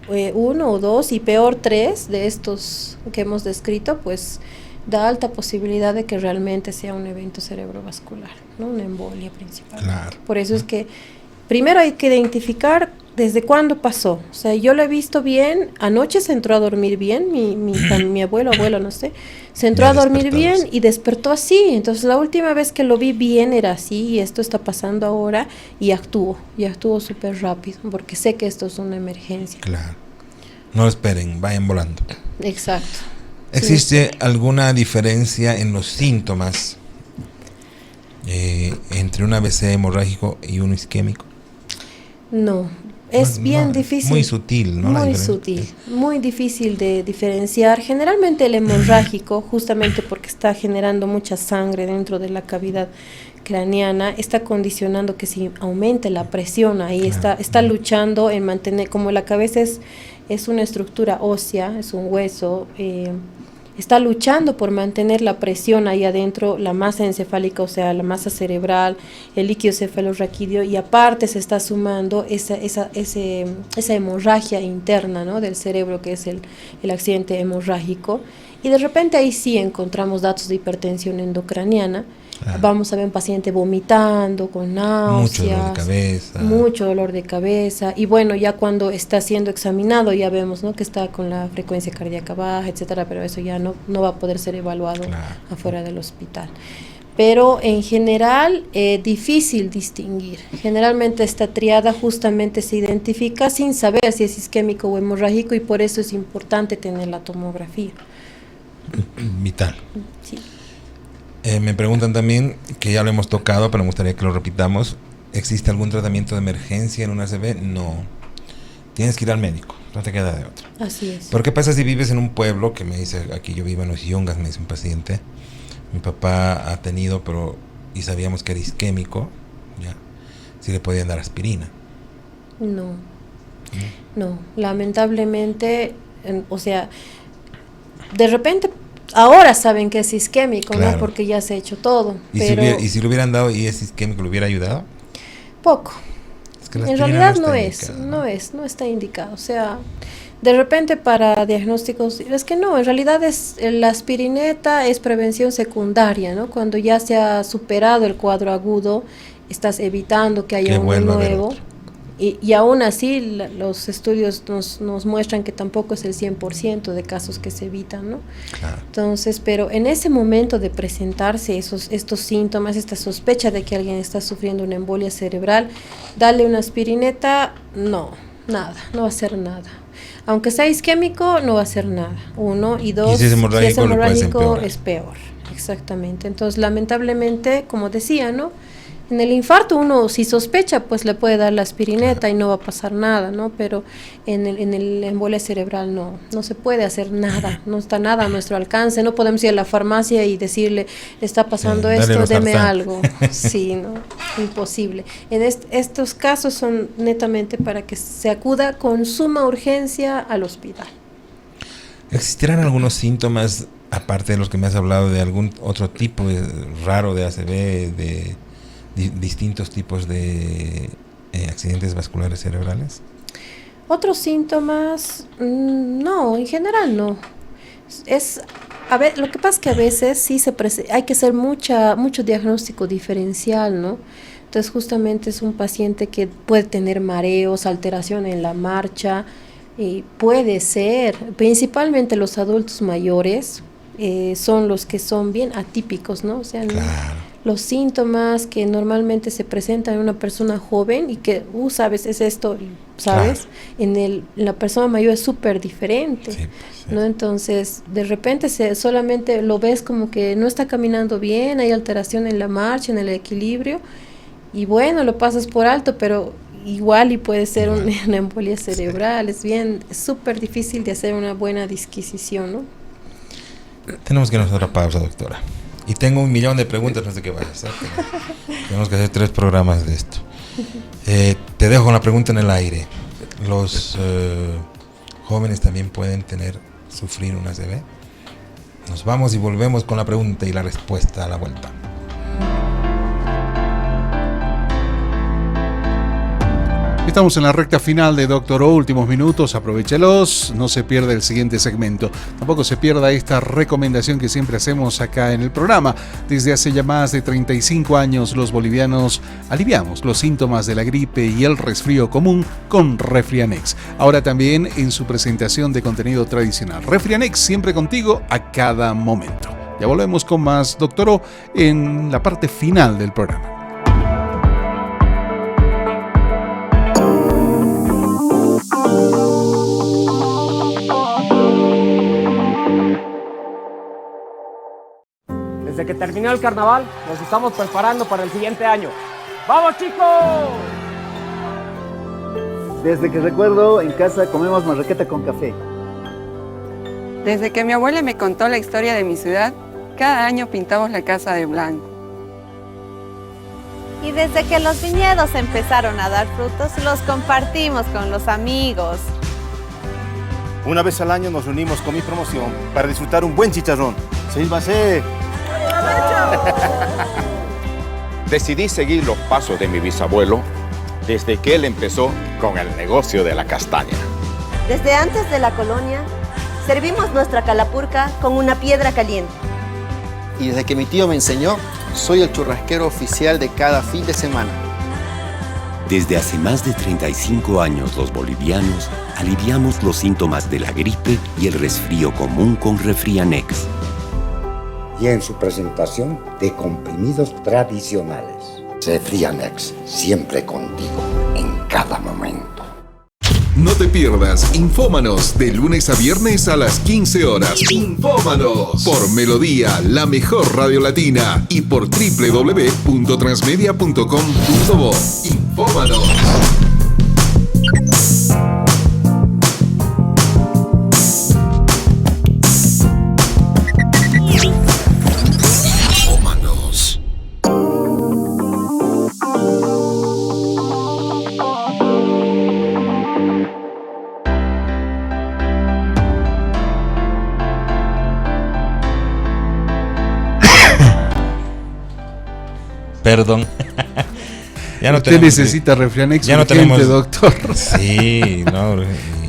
1 o 2 y peor 3 de estos que hemos descrito, pues da alta posibilidad de que realmente sea un evento cerebrovascular, ¿no? Una embolia principalmente. Claro. Por eso es que primero hay que identificar desde cuándo pasó. O sea, yo lo he visto bien, anoche se entró a dormir bien, mi abuelo, no sé, se entró a dormir bien y despertó así. Entonces la última vez que lo vi bien era así, y esto está pasando ahora, y actuó súper rápido, porque sé que esto es una emergencia. Claro. No esperen, vayan volando. Exacto. ¿Existe alguna diferencia en los síntomas entre un AVC hemorrágico y uno isquémico? No, es bien difícil. Muy sutil, ¿no? Muy sutil, muy difícil de diferenciar. Generalmente el hemorrágico, justamente porque está generando mucha sangre dentro de la cavidad craneana, está condicionando que si aumente la presión ahí, está luchando en mantener, como la cabeza es una estructura ósea, es un hueso, está luchando por mantener la presión ahí adentro, la masa encefálica, o sea, la masa cerebral, el líquido cefalorraquídeo, y aparte se está sumando esa hemorragia interna, ¿no?, del cerebro, que es el accidente hemorrágico. Y de repente ahí sí encontramos datos de hipertensión endocraniana. Vamos a ver un paciente vomitando, con náuseas, mucho dolor de cabeza, y bueno, ya cuando está siendo examinado ya vemos, ¿no?, que está con la frecuencia cardíaca baja, etcétera, pero eso ya no va a poder ser evaluado afuera del hospital. Pero en general, difícil distinguir. Generalmente esta triada justamente se identifica sin saber si es isquémico o hemorrágico, y por eso es importante tener la tomografía. Vital. Sí. Me preguntan también, que ya lo hemos tocado, pero me gustaría que lo repitamos. ¿Existe algún tratamiento de emergencia en un ACV? No. Tienes que ir al médico, no te queda de otra. Así es. ¿Por qué pasa si vives en un pueblo, que me dice, aquí yo vivo en Los Yungas, me dice un paciente, mi papá ha tenido, y sabíamos que era isquémico, ya, si le podían dar aspirina? No, lamentablemente, o sea, de repente ahora saben que es isquémico, claro, ¿no?, porque ya se ha hecho todo. ¿Y, pero si le hubieran dado y es isquémico, le hubiera ayudado? Poco. Es que en realidad no está indicado. O sea, de repente para diagnósticos, es que no, en realidad la aspirineta es prevención secundaria, ¿no? Cuando ya se ha superado el cuadro agudo, estás evitando que haya uno nuevo. Y aún así los estudios nos muestran que tampoco es el 100% de casos que se evitan, ¿no? Claro. Entonces, pero en ese momento de presentarse estos síntomas, esta sospecha de que alguien está sufriendo una embolia cerebral, darle una aspirineta, no va a hacer nada. Aunque sea isquémico, no va a hacer nada. 1, y 2, si es hemorrágico, es peor. Exactamente. Entonces, lamentablemente, como decía, ¿no?, en el infarto uno, si sospecha, pues le puede dar la aspirineta y no va a pasar nada, ¿no? Pero en el embolia cerebral no se puede hacer nada, no está nada a nuestro alcance, no podemos ir a la farmacia y decirle, está pasando esto, deme algo. Sí, no, imposible. En estos casos son netamente para que se acuda con suma urgencia al hospital. ¿Existirán algunos síntomas, aparte de los que me has hablado, de algún otro tipo raro de ACV, de distintos tipos de accidentes vasculares cerebrales? Otros síntomas, no, en general no. A ver, lo que pasa es que a veces sí hay que hacer mucho diagnóstico diferencial, ¿no? Entonces justamente es un paciente que puede tener mareos, alteración en la marcha, y puede ser, principalmente los adultos mayores, son los que son bien atípicos, ¿no? O sea, claro, los síntomas que normalmente se presentan en una persona joven y que, sabes, es esto, ¿sabes? Claro. En la persona mayor es súper diferente, sí, ¿no? Entonces, de repente solamente lo ves como que no está caminando bien, hay alteración en la marcha, en el equilibrio, y bueno, lo pasas por alto, pero igual y puede ser una embolia cerebral. Sí. Es súper difícil de hacer una buena disquisición, ¿no? Tenemos que ir a otra pausa, doctora. Y tengo 1.000.000 de preguntas antes de que vayas. Tenemos que hacer 3 programas de esto. Te dejo con la pregunta en el aire. ¿Los jóvenes también pueden sufrir un ACV? Nos vamos y volvemos con la pregunta y la respuesta a la vuelta. Estamos en la recta final de Doctor O, últimos minutos, aprovéchelos, no se pierda el siguiente segmento. Tampoco se pierda esta recomendación que siempre hacemos acá en el programa. Desde hace ya más de 35 años los bolivianos aliviamos los síntomas de la gripe y el resfrío común con Refrianex. Ahora también en su presentación de contenido tradicional. Refrianex siempre contigo a cada momento. Ya volvemos con más Doctor O en la parte final del programa. Desde que terminó el carnaval, nos estamos preparando para el siguiente año. ¡Vamos, chicos! Desde que recuerdo, en casa comemos marraqueta con café. Desde que mi abuela me contó la historia de mi ciudad, cada año pintamos la casa de blanco. Y desde que los viñedos empezaron a dar frutos, los compartimos con los amigos. Una vez al año nos reunimos con mi promoción para disfrutar un buen chicharrón. ¡Sílvase! Decidí seguir los pasos de mi bisabuelo desde que él empezó con el negocio de la castaña. Desde antes de la colonia, servimos nuestra calapurca con una piedra caliente. Y desde que mi tío me enseñó, soy el churrasquero oficial de cada fin de semana. Desde hace más de 35 años los bolivianos aliviamos los síntomas de la gripe y el resfrío común con Refrianex. Y en su presentación de comprimidos tradicionales. Refrianex, siempre contigo, en cada momento. No te pierdas Infómanos de lunes a viernes a las 15 horas. Infómanos por Melodía, la mejor radio latina, y por www.transmedia.com.bo. Infómanos. Perdón. Ya no usted necesita Refrianex ya urgente, no tenemos, doctor. Sí, no.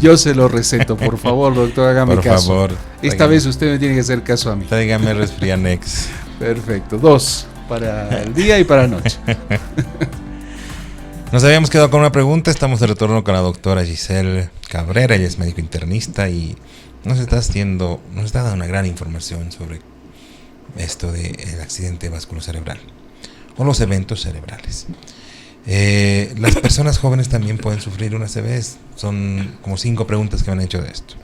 Yo se lo receto, por favor, doctor, hágame caso. Por favor. Esta vez usted me tiene que hacer caso a mí. Tráigame Refrianex. Perfecto, 2 para el día y para la noche. Nos habíamos quedado con una pregunta. Estamos de retorno con la doctora Giselle Cabrera. Ella es médico internista y nos está dando una gran información sobre esto del accidente vasculocerebral o los eventos cerebrales. Las personas jóvenes también pueden sufrir una ACV. Son como 5 preguntas que me han hecho de esto.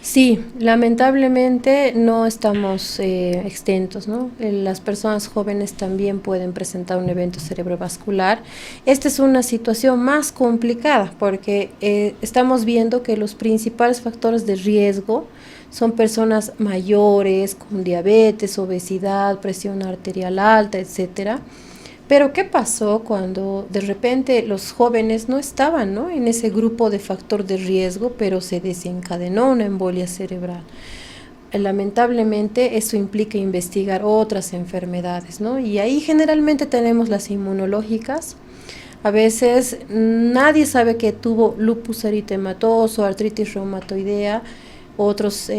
Sí, lamentablemente no estamos exentos, ¿no? Las personas jóvenes también pueden presentar un evento cerebrovascular. Esta es una situación más complicada porque estamos viendo que los principales factores de riesgo son personas mayores, con diabetes, obesidad, presión arterial alta, etcétera. Pero ¿qué pasó cuando de repente los jóvenes no estaban, ¿no?, en ese grupo de factor de riesgo, pero se desencadenó una embolia cerebral? Lamentablemente eso implica investigar otras enfermedades, ¿no? Y ahí generalmente tenemos las inmunológicas. A veces nadie sabe que tuvo lupus eritematoso, artritis reumatoidea, otras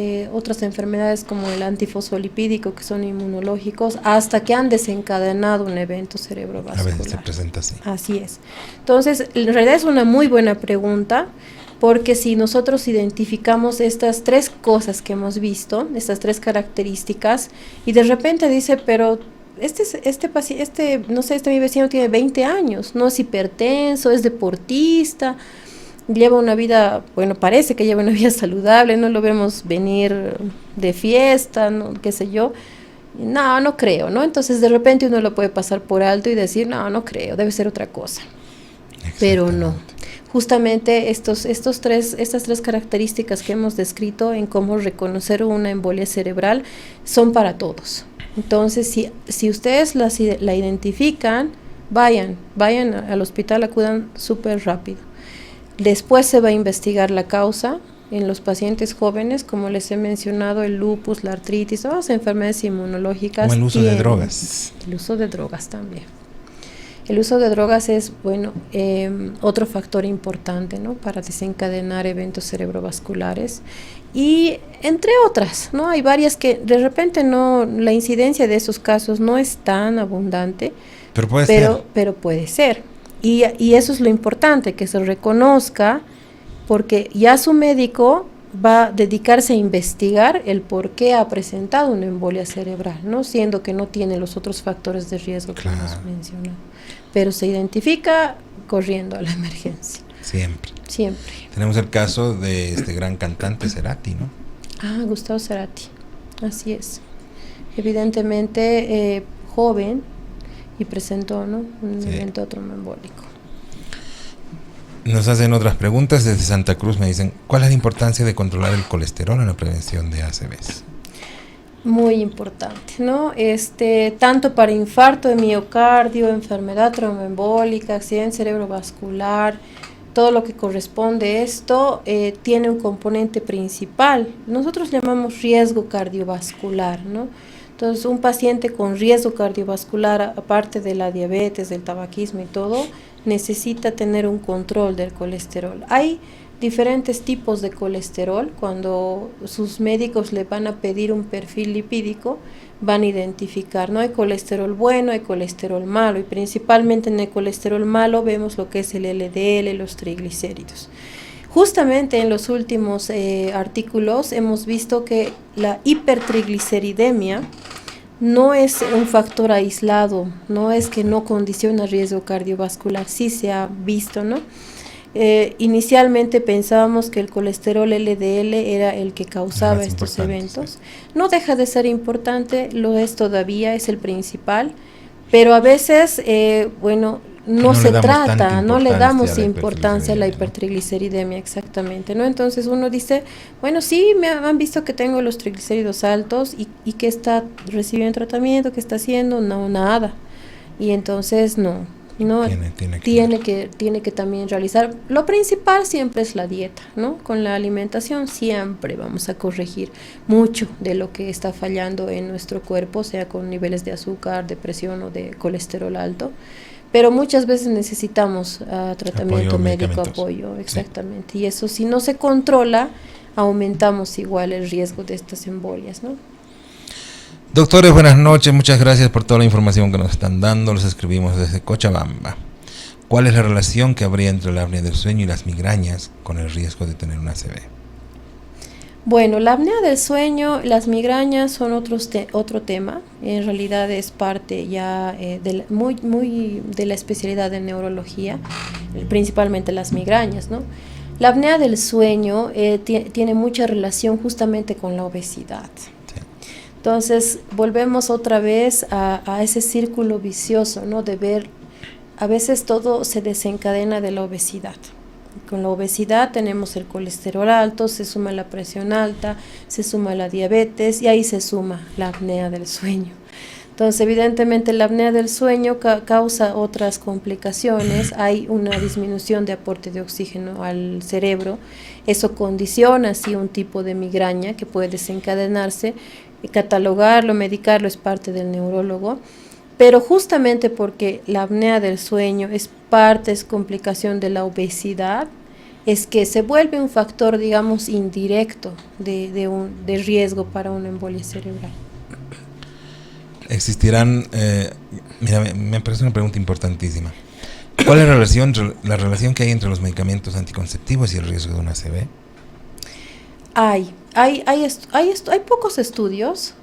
enfermedades como el antifosfolipídico, que son inmunológicos, hasta que han desencadenado un evento cerebrovascular. A veces se presenta así. Así es. Entonces, en realidad es una muy buena pregunta, porque si nosotros identificamos estas 3 cosas que hemos visto, estas 3 características, y de repente dice, pero no sé, mi vecino tiene 20 años, no es hipertenso, es deportista, lleva una vida, bueno, parece que lleva una vida saludable, no lo vemos venir de fiesta, no, qué sé yo, no creo, ¿no? Entonces de repente uno lo puede pasar por alto y decir, no creo, debe ser otra cosa, pero no. Justamente estas 3 características que hemos descrito en cómo reconocer una embolia cerebral son para todos. Entonces, si ustedes la identifican, vayan al hospital, acudan súper rápido. Después se va a investigar la causa en los pacientes jóvenes, como les he mencionado, el lupus, la artritis, o las enfermedades inmunológicas. O el uso de drogas. El uso de drogas también. El uso de drogas es, otro factor importante, ¿no?, para desencadenar eventos cerebrovasculares. Y entre otras, ¿no? Hay varias que de repente la incidencia de esos casos no es tan abundante. Pero puede ser. Pero puede ser. Y eso es lo importante, que se reconozca, porque ya su médico va a dedicarse a investigar el por qué ha presentado una embolia cerebral, ¿no?, siendo que no tiene los otros factores de riesgo que hemos mencionado. Pero se identifica corriendo a la emergencia. Siempre. Tenemos el caso de este gran cantante Cerati, ¿no? Gustavo Cerati, así es. Evidentemente joven, y presentó, ¿no?, un evento tromboembólico. Nos hacen otras preguntas desde Santa Cruz. Me dicen, ¿cuál es la importancia de controlar el colesterol en la prevención de ACVs? Muy importante, ¿no? Tanto para infarto de miocardio, enfermedad tromboembólica, accidente cerebrovascular, todo lo que corresponde a esto tiene un componente principal. Nosotros llamamos riesgo cardiovascular, ¿no? Entonces, un paciente con riesgo cardiovascular, aparte de la diabetes, del tabaquismo y todo, necesita tener un control del colesterol. Hay diferentes tipos de colesterol. Cuando sus médicos le van a pedir un perfil lipídico, van a identificar, ¿no? Hay colesterol bueno, hay colesterol malo, y principalmente en el colesterol malo vemos lo que es el LDL, los triglicéridos. Justamente en los últimos artículos hemos visto que la hipertrigliceridemia no es un factor aislado, no es que no condiciona riesgo cardiovascular, sí se ha visto, ¿no? Inicialmente pensábamos que el colesterol LDL era el que causaba estos eventos. Sí. No deja de ser importante, lo es todavía, es el principal, pero a veces, no se trata, no le damos importancia a la hipertrigliceridemia, exactamente, ¿no? Entonces uno dice, bueno, sí, me han visto que tengo los triglicéridos altos y que está recibiendo tratamiento, que está haciendo, no, nada. Y entonces no, tiene que también realizar. Lo principal siempre es la dieta, ¿no? Con la alimentación siempre vamos a corregir mucho de lo que está fallando en nuestro cuerpo, sea con niveles de azúcar, de presión o de colesterol alto. Pero muchas veces necesitamos tratamiento médico, apoyo, exactamente. Sí. Y eso, si no se controla, aumentamos igual el riesgo de estas embolias, ¿no? Doctores, buenas noches, muchas gracias por toda la información que nos están dando. Los escribimos desde Cochabamba. ¿Cuál es la relación que habría entre la apnea del sueño y las migrañas con el riesgo de tener una ACV? Bueno, la apnea del sueño, las migrañas son otro tema. En realidad es parte ya muy de la especialidad de neurología, principalmente las migrañas, ¿no? La apnea del sueño tiene mucha relación justamente con la obesidad. Sí. Entonces, volvemos otra vez a ese círculo vicioso, ¿no? De ver, a veces todo se desencadena de la obesidad. Con la obesidad tenemos el colesterol alto, se suma la presión alta, se suma la diabetes y ahí se suma la apnea del sueño. Entonces, evidentemente, la apnea del sueño causa otras complicaciones. Hay una disminución de aporte de oxígeno al cerebro. Eso condiciona así un tipo de migraña que puede desencadenarse. Catalogarlo, medicarlo es parte del neurólogo. Pero justamente porque la apnea del sueño es complicación de la obesidad, es que se vuelve un factor, digamos, indirecto de riesgo para una embolia cerebral. Existirán, me parece una pregunta importantísima. ¿Cuál es la relación que hay entre los medicamentos anticonceptivos y el riesgo de una ACV? Hay pocos estudios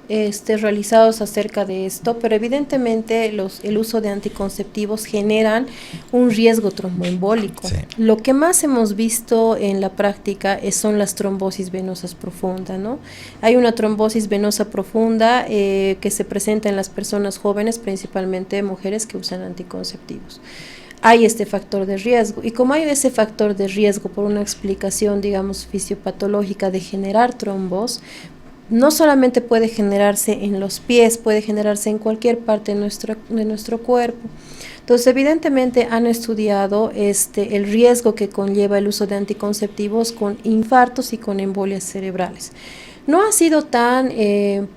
realizados acerca de esto, pero evidentemente el uso de anticonceptivos generan un riesgo tromboembólico. Sí. Lo que más hemos visto en la práctica son las trombosis venosas profundas, ¿no? Hay una trombosis venosa profunda que se presenta en las personas jóvenes, principalmente mujeres que usan anticonceptivos. Hay este factor de riesgo, y como hay ese factor de riesgo por una explicación, digamos, fisiopatológica de generar trombos, no solamente puede generarse en los pies, puede generarse en cualquier parte de nuestro cuerpo. Entonces, evidentemente han estudiado el riesgo que conlleva el uso de anticonceptivos con infartos y con embolias cerebrales. No ha sido tan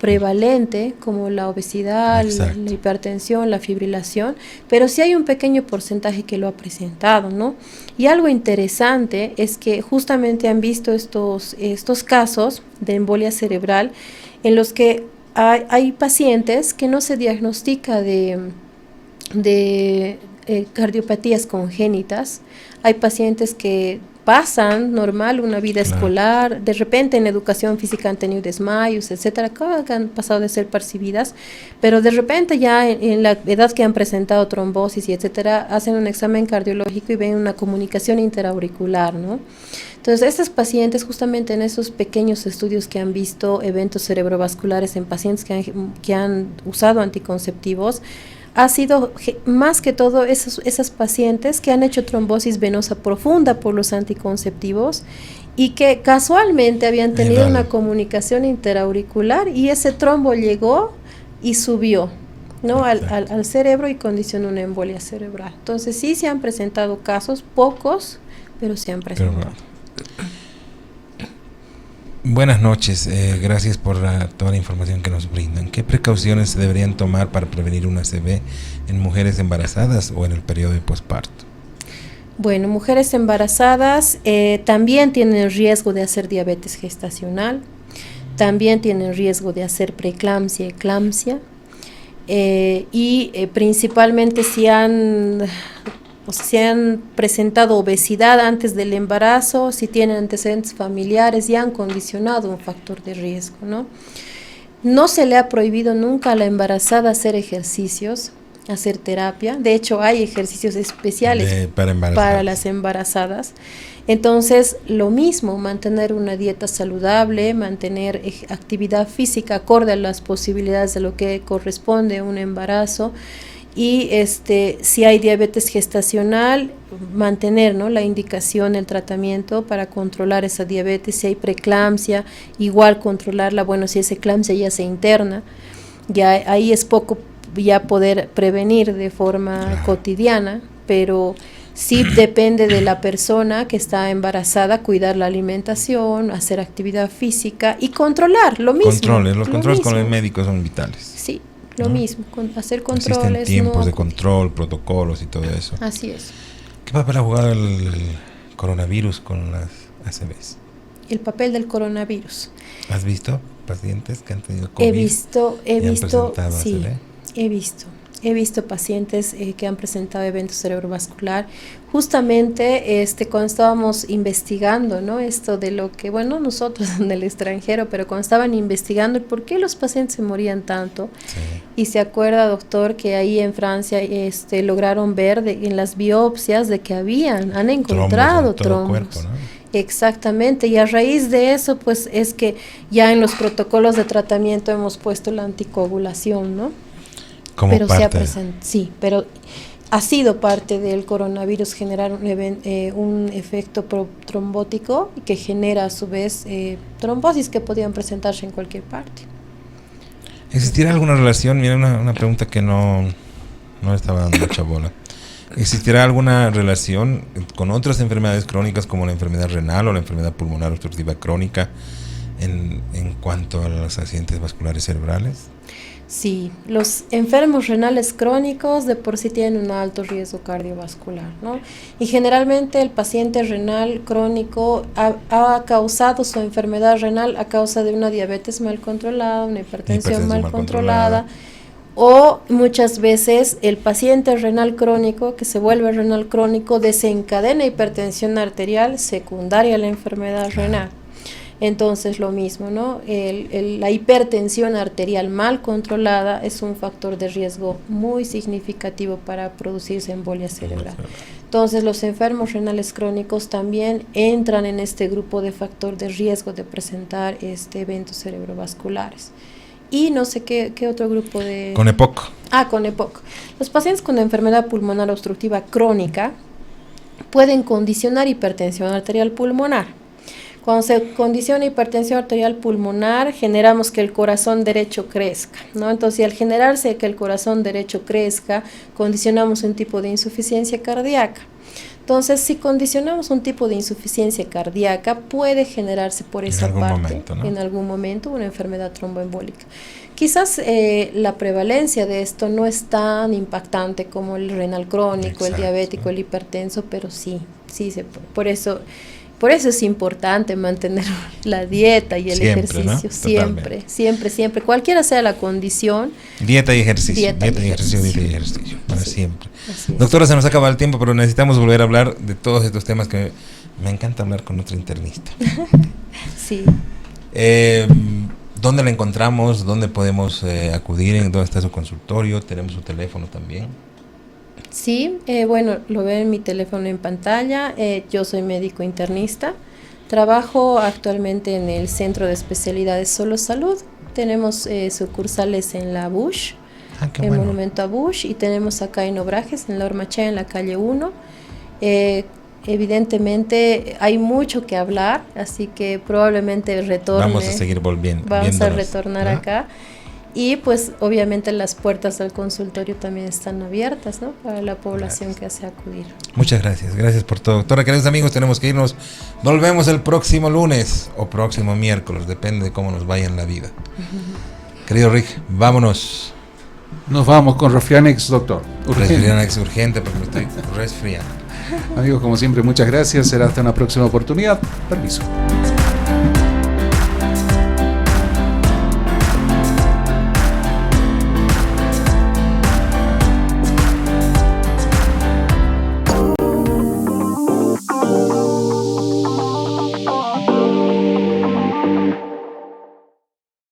prevalente como la obesidad, la hipertensión, la fibrilación, pero sí hay un pequeño porcentaje que lo ha presentado, ¿no? Y algo interesante es que justamente han visto estos casos de embolia cerebral en los que hay pacientes que no se diagnostica de cardiopatías congénitas, hay pacientes que pasan normal una vida escolar, de repente en educación física han tenido desmayos, etcétera, que han pasado de ser percibidas, pero de repente ya en la edad que han presentado trombosis y etcétera, hacen un examen cardiológico y ven una comunicación interauricular, ¿no? Entonces, estos pacientes, justamente en esos pequeños estudios que han visto eventos cerebrovasculares en pacientes que han usado anticonceptivos, ha sido más que todo esas pacientes que han hecho trombosis venosa profunda por los anticonceptivos y que casualmente habían tenido una comunicación interauricular y ese trombo llegó y subió. ¿no? al cerebro y condiciona una embolia cerebral. Entonces sí se han presentado casos, pocos, pero se han presentado. Buenas noches, gracias por toda la información que nos brindan. ¿Qué precauciones se deberían tomar para prevenir una ACV en mujeres embarazadas o en el periodo de posparto? Bueno, mujeres embarazadas también tienen riesgo de hacer diabetes gestacional, también tienen riesgo de hacer preeclampsia, eclampsia, y principalmente si han presentado obesidad antes del embarazo, si tienen antecedentes familiares, ya han condicionado un factor de riesgo, ¿no? No se le ha prohibido nunca a la embarazada hacer ejercicios, hacer terapia. De hecho, hay ejercicios especiales para las embarazadas. Entonces, lo mismo, mantener una dieta saludable, mantener actividad física acorde a las posibilidades de lo que corresponde a un embarazo. Y si hay diabetes gestacional, mantener, ¿no?, la indicación, el tratamiento para controlar esa diabetes. Si hay preeclampsia, igual controlarla. Bueno, si esa eclampsia ya se interna, ya ahí es poco ya poder prevenir de forma cotidiana, pero sí depende de la persona que está embarazada, cuidar la alimentación, hacer actividad física y controlar, lo mismo. Los controles con el médico son vitales. Sí, lo mismo, hacer controles. Existen tiempos de control, protocolos y todo eso. Así es. ¿Qué papel ha jugado el coronavirus con las ACVs? El papel del coronavirus. ¿Has visto pacientes que han tenido COVID? He visto, sí, ACV? He visto pacientes que han presentado evento cerebrovascular. Justamente cuando estábamos investigando, ¿no?, esto de lo que, bueno, nosotros en el extranjero, pero cuando estaban investigando por qué los pacientes se morían tanto, y se acuerda, doctor, que ahí en Francia lograron ver en las biopsias de que han encontrado trombos. Cuerpo, ¿no? Exactamente, y a raíz de eso, pues es que ya en los protocolos de tratamiento hemos puesto la anticoagulación, ¿no? Pero sí, pero ha sido parte del coronavirus generar un efecto trombótico que genera a su vez trombosis que podían presentarse en cualquier parte. ¿Existirá alguna relación? Mira, una pregunta que no estaba dando mucha bola. ¿Existirá alguna relación con otras enfermedades crónicas como la enfermedad renal o la enfermedad pulmonar obstructiva crónica en cuanto a los accidentes vasculares cerebrales? Sí, los enfermos renales crónicos de por sí tienen un alto riesgo cardiovascular, ¿no? Y generalmente el paciente renal crónico ha causado su enfermedad renal a causa de una diabetes mal controlada, una hipertensión mal controlada, o muchas veces el paciente renal crónico que se vuelve renal crónico desencadena hipertensión arterial secundaria a la enfermedad renal. Entonces lo mismo, ¿no? La hipertensión arterial mal controlada es un factor de riesgo muy significativo para producirse embolia cerebral. Entonces los enfermos renales crónicos también entran en este grupo de factor de riesgo de presentar eventos cerebrovasculares. Y no sé qué otro grupo de... Con EPOC. Con EPOC. Los pacientes con enfermedad pulmonar obstructiva crónica pueden condicionar hipertensión arterial pulmonar. Cuando se condiciona hipertensión arterial pulmonar, generamos que el corazón derecho crezca, ¿no? Entonces, al generarse que el corazón derecho crezca, condicionamos un tipo de insuficiencia cardíaca. Entonces, si condicionamos un tipo de insuficiencia cardíaca, puede generarse por esa parte, en algún momento, una enfermedad tromboembólica. Quizás la prevalencia de esto no es tan impactante como el renal crónico, el diabético, el hipertenso, pero sí, por eso es importante mantener la dieta y el ejercicio, ¿no? siempre, cualquiera sea la condición. Dieta y ejercicio, para siempre. Doctora, se nos acaba el tiempo, pero necesitamos volver a hablar de todos estos temas que me encanta hablar con nuestro internista. Sí. ¿Dónde la encontramos? ¿Dónde podemos acudir? ¿Dónde está su consultorio? Tenemos su teléfono también. Sí, bueno, lo ven en mi teléfono en pantalla. Yo soy médico internista. Trabajo actualmente en el Centro de Especialidades Solo Salud. Tenemos sucursales en la Bush, en Monumento a Bush, y tenemos acá en Obrajes, en la Hormachea, en la calle 1. Evidentemente hay mucho que hablar, así que probablemente retorne. Vamos a seguir volviendo. Vamos a retornar acá. Y pues obviamente las puertas del consultorio también están abiertas, ¿no? Para la población que desea acudir. Muchas gracias, gracias por todo. Doctora, queridos amigos, tenemos que irnos. Volvemos el próximo lunes o próximo miércoles, depende de cómo nos vaya en la vida. Querido Rick, vámonos. Nos vamos con Resfrianex, doctor. Resfrianex urgente porque me estoy resfriando. Amigos, como siempre, muchas gracias. Será hasta una próxima oportunidad. Permiso.